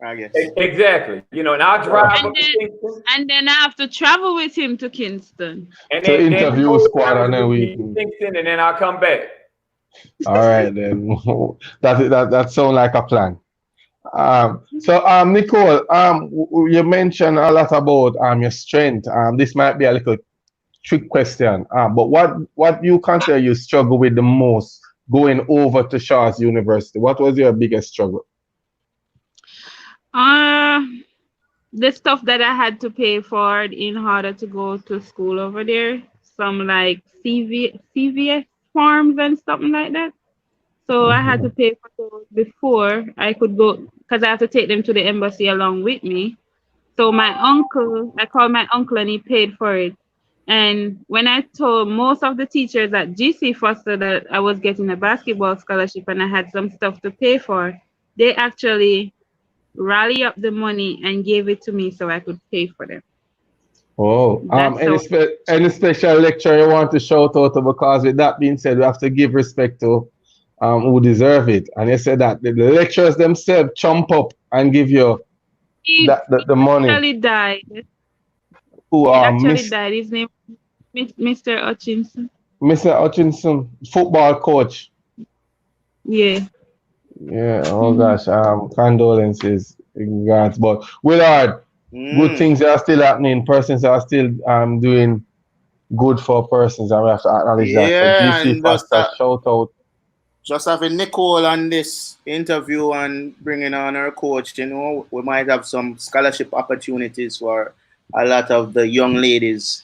I guess. Exactly. And I'll drive up to Kingston. And then I have to travel with him to Kingston. And to interview squad and then we Kingston and then I'll come back. All right then. that sounds like a plan. So Nicole, you mentioned a lot about your strength. This might be a little trick question. But what you consider you struggle with the most going over to Shaw's University? What was your biggest struggle? The stuff that I had to pay for in order to go to school over there. Some like CVS forms and something like that. So I had to pay for those before I could go, because I have to take them to the embassy along with me. So I called my uncle and he paid for it. And when I told most of the teachers at GC Foster that I was getting a basketball scholarship and I had some stuff to pay for, they actually rally up the money and gave it to me so I could pay for them. Oh, any special lecture you want to shout out to? Because with that being said, we have to give respect to who deserve it. And you said that the lecturers themselves chump up and give you the money. He actually died. Who died. His name Mr. Hutchinson. Mr. Hutchinson, football coach. Yeah. Yeah. Oh gosh. Condolences, congrats. But Willard, good things are still happening. Persons are still doing good for persons. I have to acknowledge that. So GC Foster, shout out. Just having Nicole on this interview and bringing on her coach, we might have some scholarship opportunities for a lot of the young ladies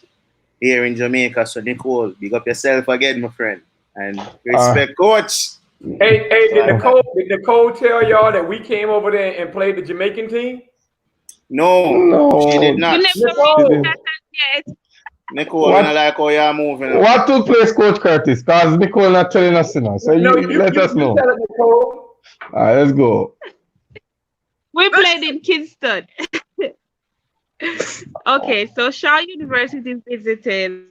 here in Jamaica. So Nicole, big up yourself again, my friend, and respect, coach. Hey, did Nicole tell y'all that we came over there and played the Jamaican team? No, she did not. Nicole, I like how you're moving. What took place, Coach Curtis? Because Nicole not telling us now. So you let us know. Tell it, Nicole. All right, let's go. We played in Kingston. Okay, so Shaw University visited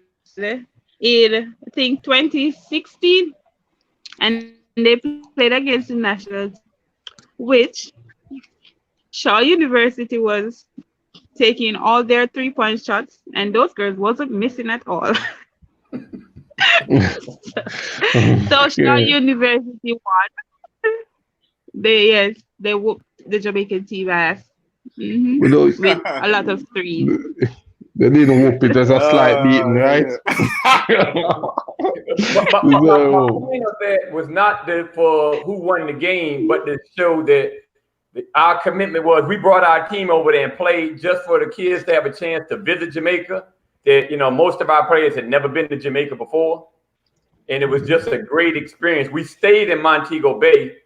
in, I think, 2016, and they played against the National, which Shaw University was taking all their 3-point shots, and those girls wasn't missing at all. So Shaw University won. They whooped the Jamaican team ass. With a lot of threes. They didn't whoop it as a slight beating, right? But my point of that was not for who won the game, but to show that our commitment was we brought our team over there and played just for the kids to have a chance to visit Jamaica. That most of our players had never been to Jamaica before, and it was just a great experience. We stayed in Montego Bay,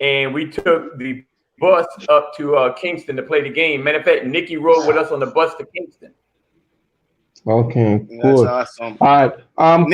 and we took the bus up to Kingston to play the game. Matter of fact, Nikki rode with us on the bus to Kingston. Okay, that's good. awesome. All right,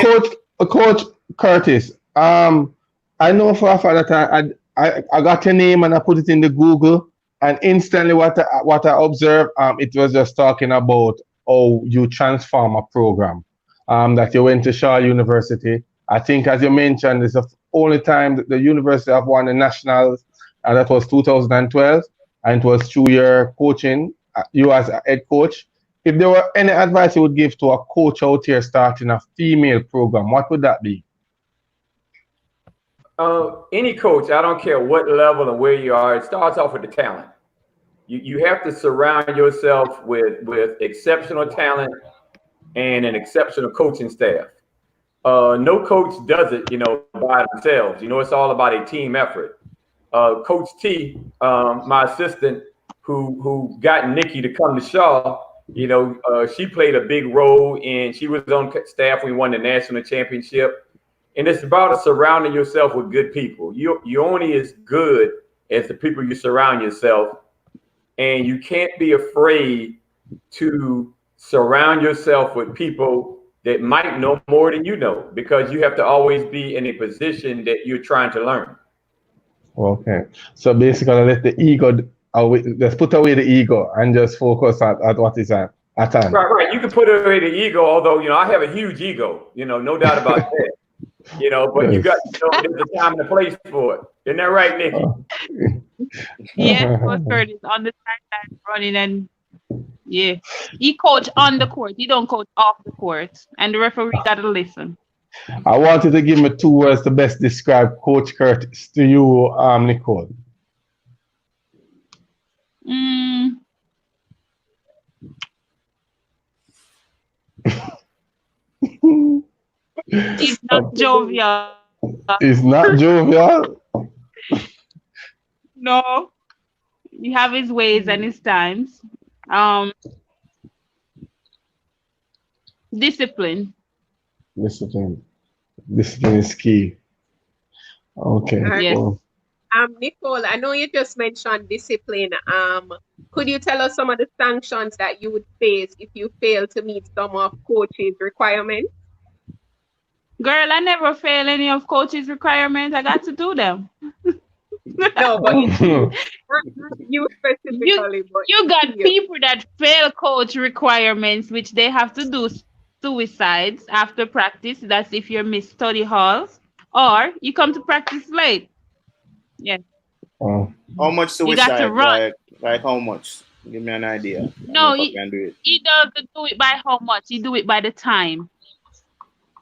Coach Curtis. I know for a fact that I got your name and I put it in the Google, and instantly what I observed, it was just talking about how you transform a program. That you went to Shaw University. I think, as you mentioned, it's the only time that the university have won the nationals, and that was 2012, and it was through your coaching, you as a head coach. If there were any advice you would give to a coach out here starting a female program, what would that be? Any coach, I don't care what level and where you are, it starts off with the talent. You have to surround yourself with exceptional talent and an exceptional coaching staff. No coach does it, by themselves. It's all about a team effort. Coach T, my assistant, who got Nikki to come to Shaw, she played a big role, and she was on staff when we won the national championship. And it's about surrounding yourself with good people. You're only as good as the people you surround yourself, and you can't be afraid to surround yourself with people that might know more than you know, because you have to always be in a position that you're trying to learn. Okay, so basically, let the ego. Let's put away the ego and just focus at what is at hand. Right. You can put away the ego, although I have a huge ego. No doubt about that. But you got there's a time and a place for it. Isn't that right, Nikki? Yes, Coach Curtis on the sideline running, and he coach on the court. He don't coach off the court, and the referee got to listen. I wanted to give me 2 words to best describe Coach Curtis to you, Nicole. He's not jovial. He's not jovial? No. He have his ways and his times. Discipline. Discipline is key. Okay. Yes. Cool. Nicole, I know you just mentioned discipline. Could you tell us some of the sanctions that you would face if you fail to meet some of coach's requirements? Girl, I never fail any of coach's requirements. I got to do them. No, but you specifically. You got people that fail coach requirements, which they have to do suicides after practice. That's if you miss study halls, or you come to practice late. Yeah. Oh. How much suicide? You got to run. Like how much? Give me an idea. No, he doesn't do it by how much. He do it by the time.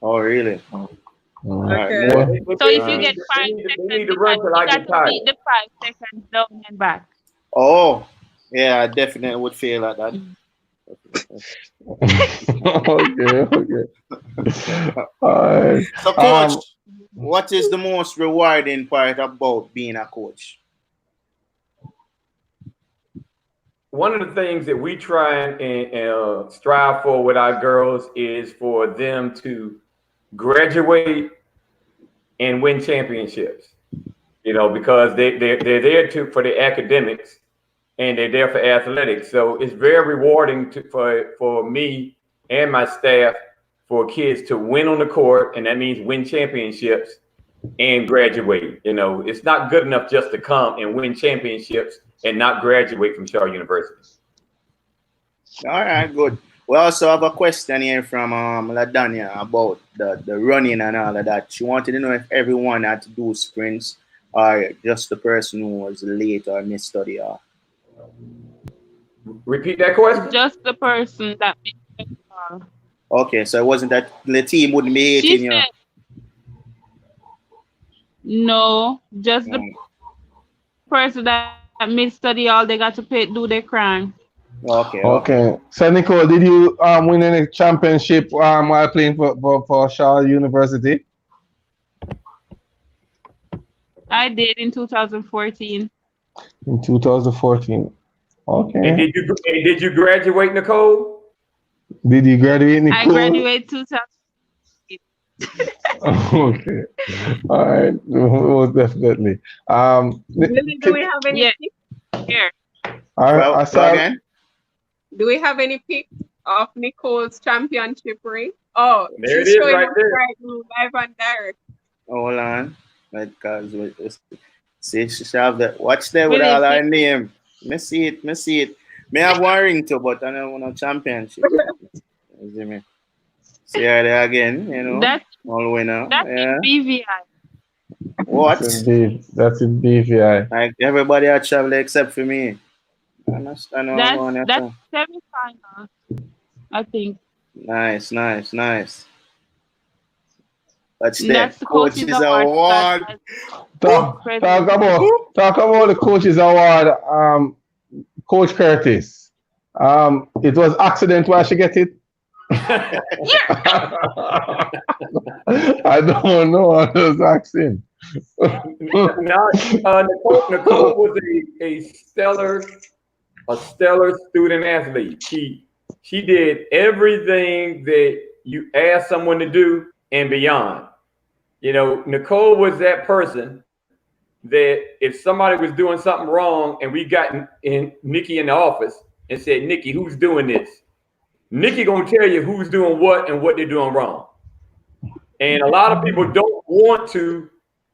Oh, really? Okay. So if you get 5 seconds, you got to beat the 5 seconds down and back. Oh, yeah, I definitely would fail at that. Okay. All right. So, Coach, what is the most rewarding part about being a coach? One of the things that we try and strive for with our girls is for them to graduate and win championships. Because they're there for the academics and they're there for athletics. So it's very rewarding for me and my staff for kids to win on the court, and that means win championships and graduate. It's not good enough just to come and win championships and not graduate from Shaw University. All right, good. We also have a question here from LaDanya about the running and all of that. She wanted to know if everyone had to do sprints or just the person who was late or missed study. Repeat that question. Just the person that missed the call. Okay, so it wasn't that the team wouldn't be She hating you. said, no, just the person that missed study all, they got to do their crime. Okay. So Nicole, did you win any championship while playing for Shaw University? I did in 2014. In 2014. Okay. And did you graduate, Nicole? Did you graduate, Nicole? I graduated 2008. Okay. All right. Most definitely. Really, do we have any picks? Here. I saw. Do we have any pics of Nicole's championship ring? Oh, there she's it is showing right us there. right now, live and direct. Hold on. Because see, she have that. Watch there with all her name. Me see it. Me have one ring too, but I don't want a championship. You see me? See her there again, you know. That's all winner. That's in BVI. What? That's in BVI. Like everybody had traveled except for me. That's semi-final, I think. Nice. That's the coach's award. Talk about the coach's award, Coach Curtis. It was accident why she get it. I don't know. I was asking. Nicole was a stellar student athlete. She did everything that you asked someone to do and beyond. You know, Nicole was that person that if somebody was doing something wrong and we got Nikki in the office and said, Nikki, who's doing this? Nikki gonna tell you who's doing what and what they're doing wrong. And a lot of people don't want to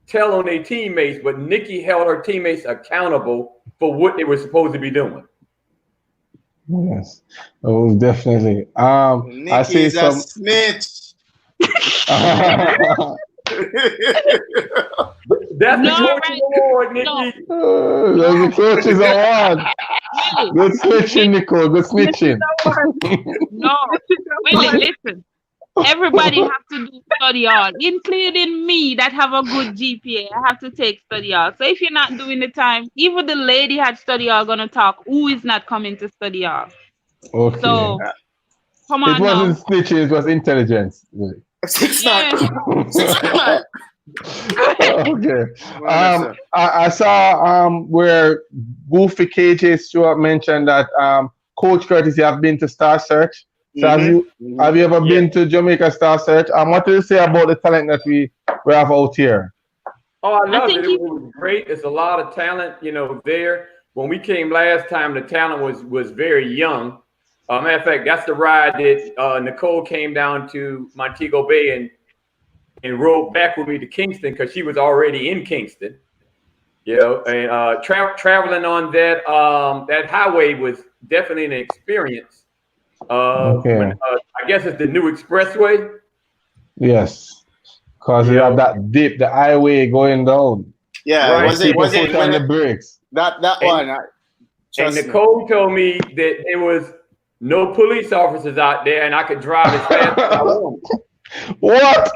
tell on their teammates, but Nikki held her teammates accountable for what they were supposed to be doing. Yes, oh, definitely. I see some snitch. That's the coach's award, Nikki. That's the coach's award. Good snitching, Nicole. Good snitching. No, Willie, listen. Everybody have to do study hall, including me that have a good GPA. I have to take study hall. So if you're not doing the time, even the lady had study hall gonna talk. Who is not coming to study hall? Okay. So come on. It wasn't snitching. It was intelligence. Okay. I saw where Goofy KJ Stewart mentioned that Coach Curtis, you have been to Star Search. So have you ever been to Jamaica Star Search? What do you say about the talent that we have out here? Oh, I love it. It was great. It's a lot of talent, there. When we came last time, the talent was very young. Matter of fact, that's the ride that Nicole came down to Montego Bay and rode back with me to Kingston because she was already in Kingston. And traveling on that highway was definitely an experience. I guess it's the new expressway. Yes, because you have that dip, the highway going down. Yeah, right. was it on the brakes? That one. And Nicole told me that there was no police officers out there, and I could drive as fast as I wanted. What?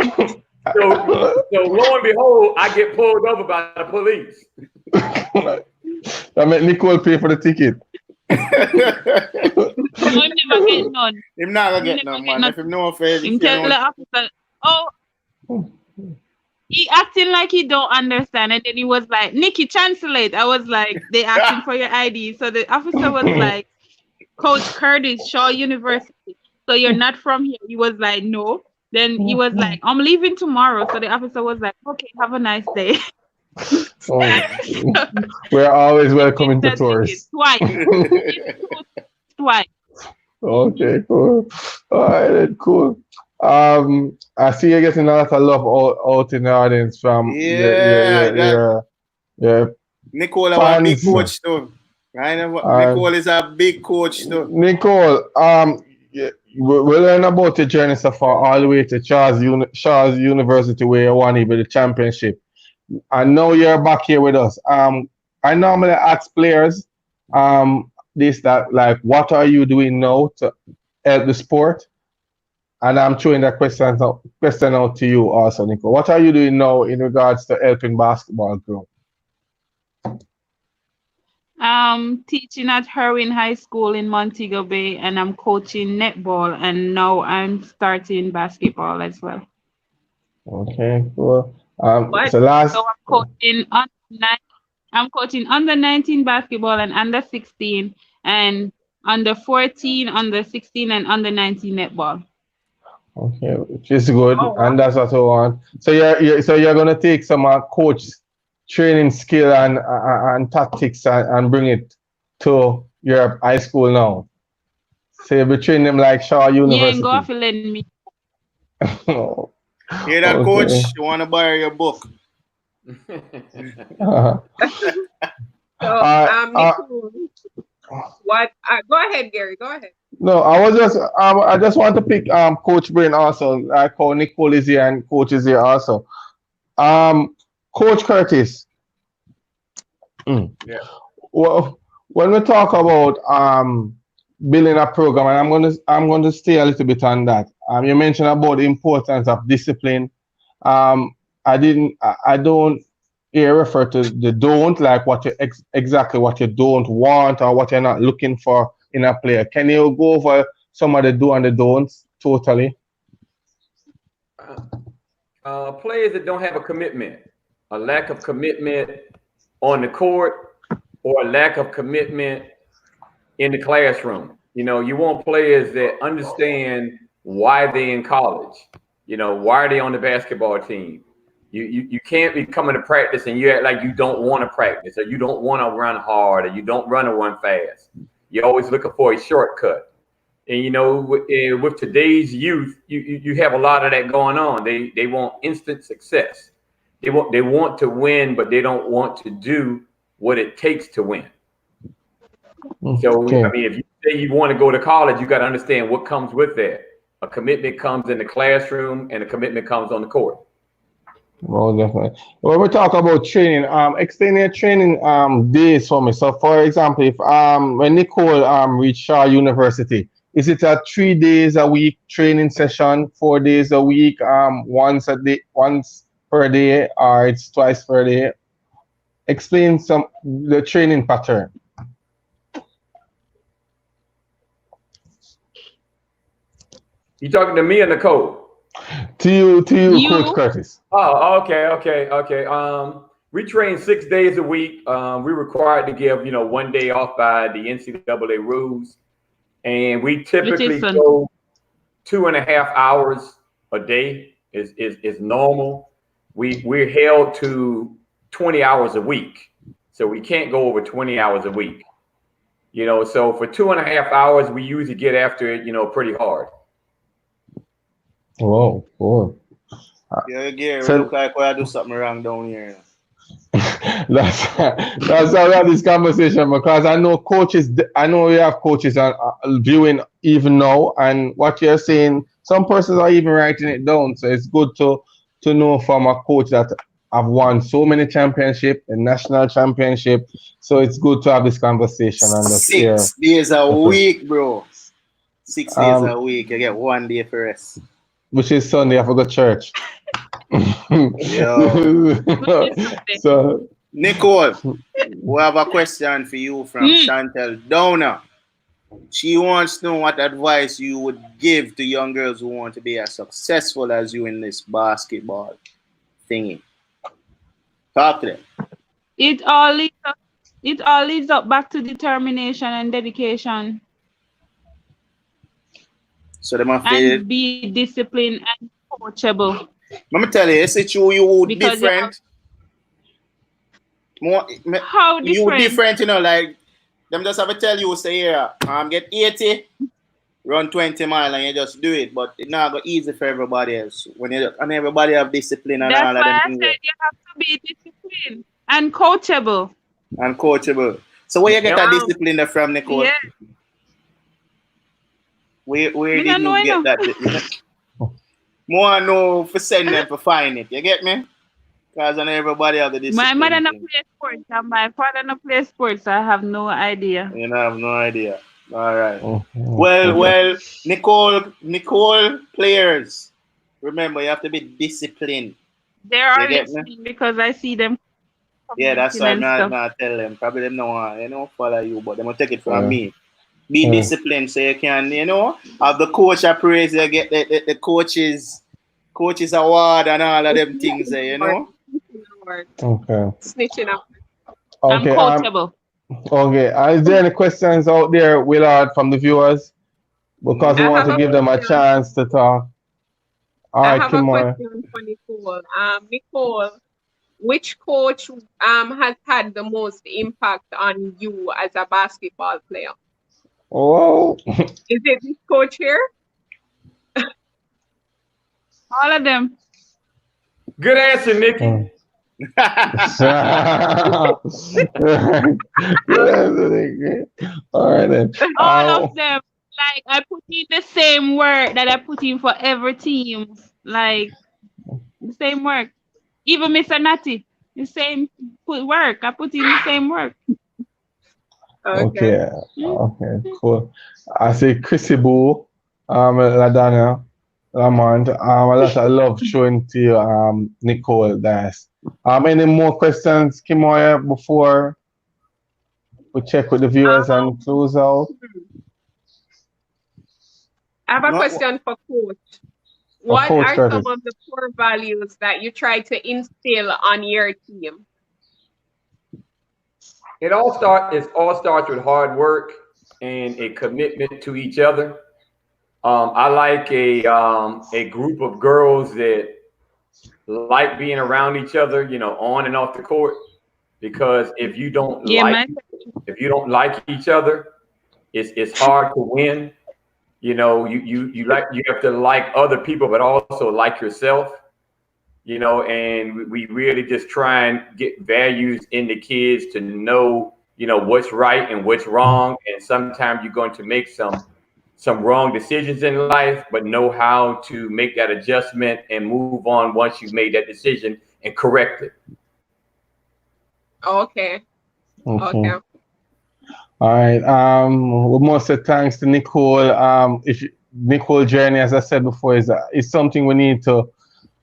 So lo and behold, I get pulled over by the police. I mean, Nicole pay for the ticket. Him never get none. Him not gonna get none, man. If him no affair, him tell the officer, he acting like he don't understand, and then he was like, Nikki, translate. I was like, they asking for your ID. So the officer was like, Coach Curtis, Shaw University. So you're not from here. He was like, no. Then he was like, I'm leaving tomorrow. So the officer was like, okay, have a nice day. We're always welcoming to tourists. Twice. Okay, cool. All right, cool. I see you're getting a lot of love out in the audience from your Nicole, a big coach too. Right? Nicole is a big coach too. Nicole, we learn about your journey so far, all the way to Shaw's University, where you won even the championship. I know you're back here with us. I normally ask players, this, that, like, what are you doing now to help the sport? And I'm throwing that question out to you also, Nico. What are you doing now in regards to helping basketball grow? Teaching at Herwin High School in Montego Bay, and I'm coaching netball, and now I'm starting basketball as well. Okay, cool. But So last, so I'm coaching under 19 basketball and under 16 and under 14, under 16 and under 19 netball. okay, which is good, Oh, wow. and that's what I want. So you're gonna take some coach training skill and tactics and bring it to your high school now. So you'll be training them like Shaw Yeah, and go University. off and lend me. Hear that, Okay. coach? You want to buy your book? Uh-huh. So, Nicole, what? Go ahead, Gary. Go ahead. No, I just want to pick Coach Brain also, like how Nicole is here and Coach is here also. Coach Curtis. Yeah. Well, when we talk about building a program, and I'm gonna stay a little bit on that. You mentioned about the importance of discipline. I don't here refer to the don't, like what you exactly what you don't want or what you're not looking for in a player. Can you go over some of the do and the don'ts totally? Players that don't have a commitment, a lack of commitment on the court, or a lack of commitment in the classroom. You want players that understand why they're in college. Why are they on the basketball team? You can't be coming to practice and you act like you don't want to practice, or you don't want to run hard, or you don't run or run fast. You're always looking for a shortcut. And with today's youth, you have a lot of that going on. They want instant success. They want to win, but they don't want to do what it takes to win. So Okay. I mean, if you say you want to go to college, you got to understand what comes with that. A commitment comes in the classroom, and a commitment comes on the court. Well, definitely. When we talk about training, explain your training days for me. So, for example, if when Nicole reached Shaw University, is it a 3 days a week training session, 4 days a week, once per day, or it's twice per day? Explain the training pattern. You talking to me or Nicole? To you, Coach Curtis. Oh, okay. We train 6 days a week. We're required to give 1 day off by the NCAA rules, and we typically go 2.5 hours a day is normal. We're held to 20 hours a week, so we can't go over 20 hours a week. So for 2.5 hours, we usually get after it, pretty hard. Whoa, cool. Yeah, Gary, we look like I do something wrong down here. that's how we have this conversation, because I know we have coaches viewing even now, and what you're saying, some persons are even writing it down. So it's good to know from a coach that have won so many championships and national championship. So it's good to have this conversation and 6 days a week, bro. 6 days a week. You get 1 day for rest. Which is Sunday. I forgot church. So, Nicole, we have a question for you from Chantel Downer. She wants to know what advice you would give to young girls who want to be as successful as you in this basketball thingy. Talk to them. It all leads up back to determination and dedication. So they must be disciplined and coachable. Let me tell you, it's you different. How different? You different, like them just have to tell you, say here, get 80, run 20 miles, and you just do it. But it's not go easy for everybody else. And everybody have discipline and that's all of why them I things. said you have to be disciplined and coachable. And coachable. So where you get that discipline from, Nicole? Yeah. Where did you get that? More know for send them to find it. You get me? Because on everybody have the My mother discipline no thing. play sports and my father no play sports, so I have no idea. You know, I have no idea. All right. Okay. Well, Nicole players. Remember, you have to be disciplined. They are You get me? listening because I see them Yeah, that's commenting why and stuff. I tell them. Probably them no want, follow you, but them will take it from Yeah. me. Be disciplined so you can, have the coach appraise, you get the coaches award and all of them things there, you know? Okay. Snitching up. I'm Okay. coachable. Okay. Is there any questions out there, Willard, from the viewers? Because we I want have to a give them a question. chance to talk. All I right, have a Kimoy. question for Nicole. Nicole, which coach has had the most impact on you as a basketball player? Oh. Is it this coach here? All of them. Good answer, Nikki. All right then. All of them. Like I put in the same work that I put in for every team. Like the same work. Even Mr. Natty, the same work. I put in the same work. Okay. Okay. Cool. I say Chrissy Boo, Ladonna, Lamont. A lot of love showing to you, Nicole Dias. Any more questions, Kimoya, before we check with the viewers and close out? I have a question for Coach. What Coach are Curtis. some of the core values that you try to instill on your team? It all starts with hard work and a commitment to each other. I like a group of girls that like being around each other, on and off the court. Because if you don't like each other, it's hard to win. You have to like other people, but also like yourself. And we really just try and get values in the kids to know, what's right and what's wrong. And sometimes you're going to make some wrong decisions in life, but know how to make that adjustment and move on once you've made that decision and correct it. Okay. All right. We must say thanks to Nicole. Nicole journey, as I said before, is something we need to.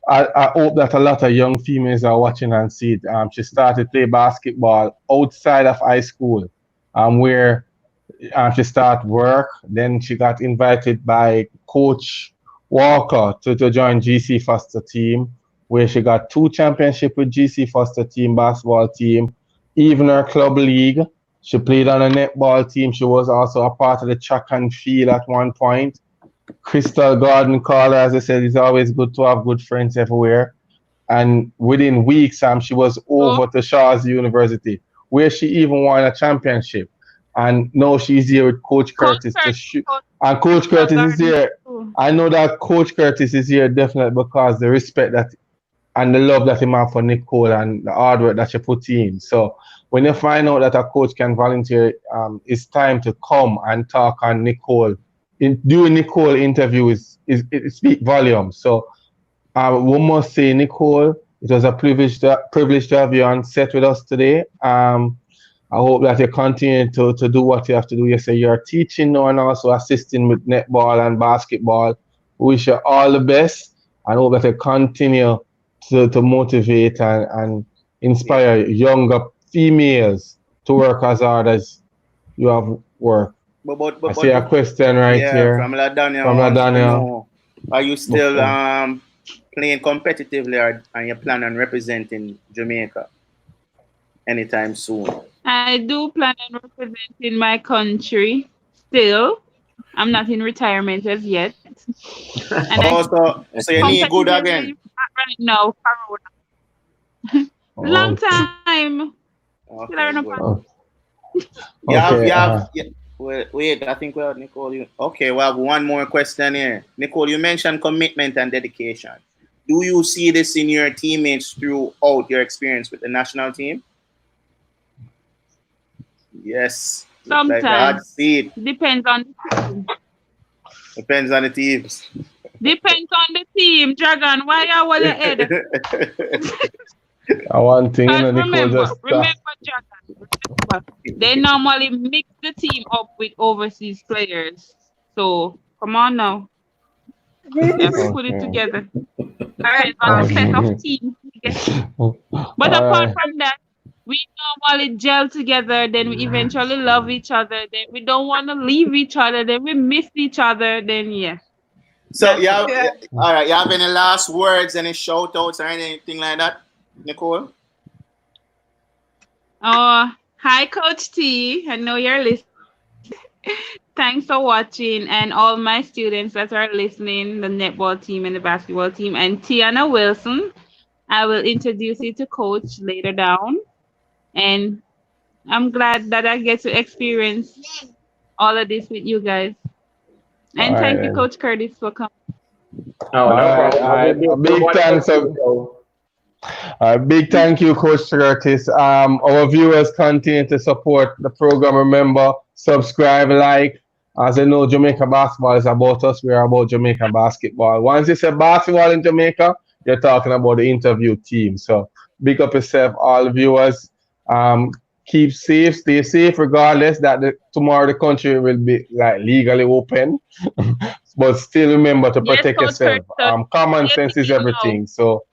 I hope that a lot of young females are watching and see it. She started to play basketball outside of high school, where she started work. Then she got invited by Coach Walker to join GC Foster team, where she got 2 championships with GC Foster team basketball team. Even her club league, she played on a netball team. She was also a part of the track and field at one point. Crystal Garden Caller, as I said, it's always good to have good friends everywhere. And within weeks, she was over to Shaw's University, where she even won a championship. And now she's here with Coach Curtis to shoot. And Coach Curtis is here. I know that Coach Curtis is here definitely because the respect that and the love that he have for Nicole and the hard work that she put in. So when you find out that a coach can volunteer, it's time to come and talk on Nicole. Doing Nicole interview it speaks volumes. So we must say, Nicole, it was a privilege to have you on set with us today. I hope that you continue to do what you have to do. You say you're teaching now and also assisting with netball and basketball. We wish you all the best and hope that you continue to motivate and inspire younger females to work as hard as you have worked. I see a question right here. From LaDonia. Are you still playing competitively and you plan on representing Jamaica anytime soon? I do plan on representing my country still. I'm not in retirement as yet. And so you need good again? Right now, long time. Wait, I think we have Nicole. Okay, we have one more question here. Nicole, you mentioned commitment and dedication. Do you see this in your teammates throughout your experience with the national team? Yes. Sometimes. Depends on the team. Depends on the teams. Depends on the team, Dragon. Why are you your head? One thing, Because Nicole just. Jonathan, remember, they normally mix the team up with overseas players. So come on now, you have to put it Okay. together. I Depends on the set of Okay. teams we get. But apart from that, we normally gel together, then we eventually love each other, then we don't want to leave each other, then we miss each other, then yeah. So That's it. yeah. all right. You have any last words, any shout outs or anything like that, Nicole? Hi, Coach T. I know you're listening. Thanks for watching, and all my students that are listening, the netball team and the basketball team, and Tiana Wilson. I will introduce you to Coach later down. And I'm glad that I get to experience all of this with you guys. All And right thank you, then. Coach Curtis, for coming. Oh, All no right. problem. All right. We'll do A it for big one thanks. episode. Big thank you, Coach Curtis. Our viewers continue to support the program. Remember, subscribe, like. As you know, Jamaica basketball is about us. We are about Jamaica basketball. Once you say basketball in Jamaica, you're talking about the interview team. So big up yourself, all viewers. Um, keep safe, stay safe, regardless that tomorrow the country will be like legally open. But still remember to Yes, protect Coach Curtis. yourself. So Common let sense is people know. everything. So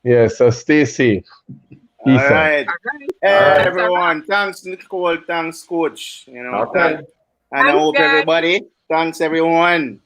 yeah, so stay safe. All Peace out. right. All right. All right. Everyone, thanks Nicole, thanks Coach. Okay. And I Thanks, hope guys. everybody, thanks everyone.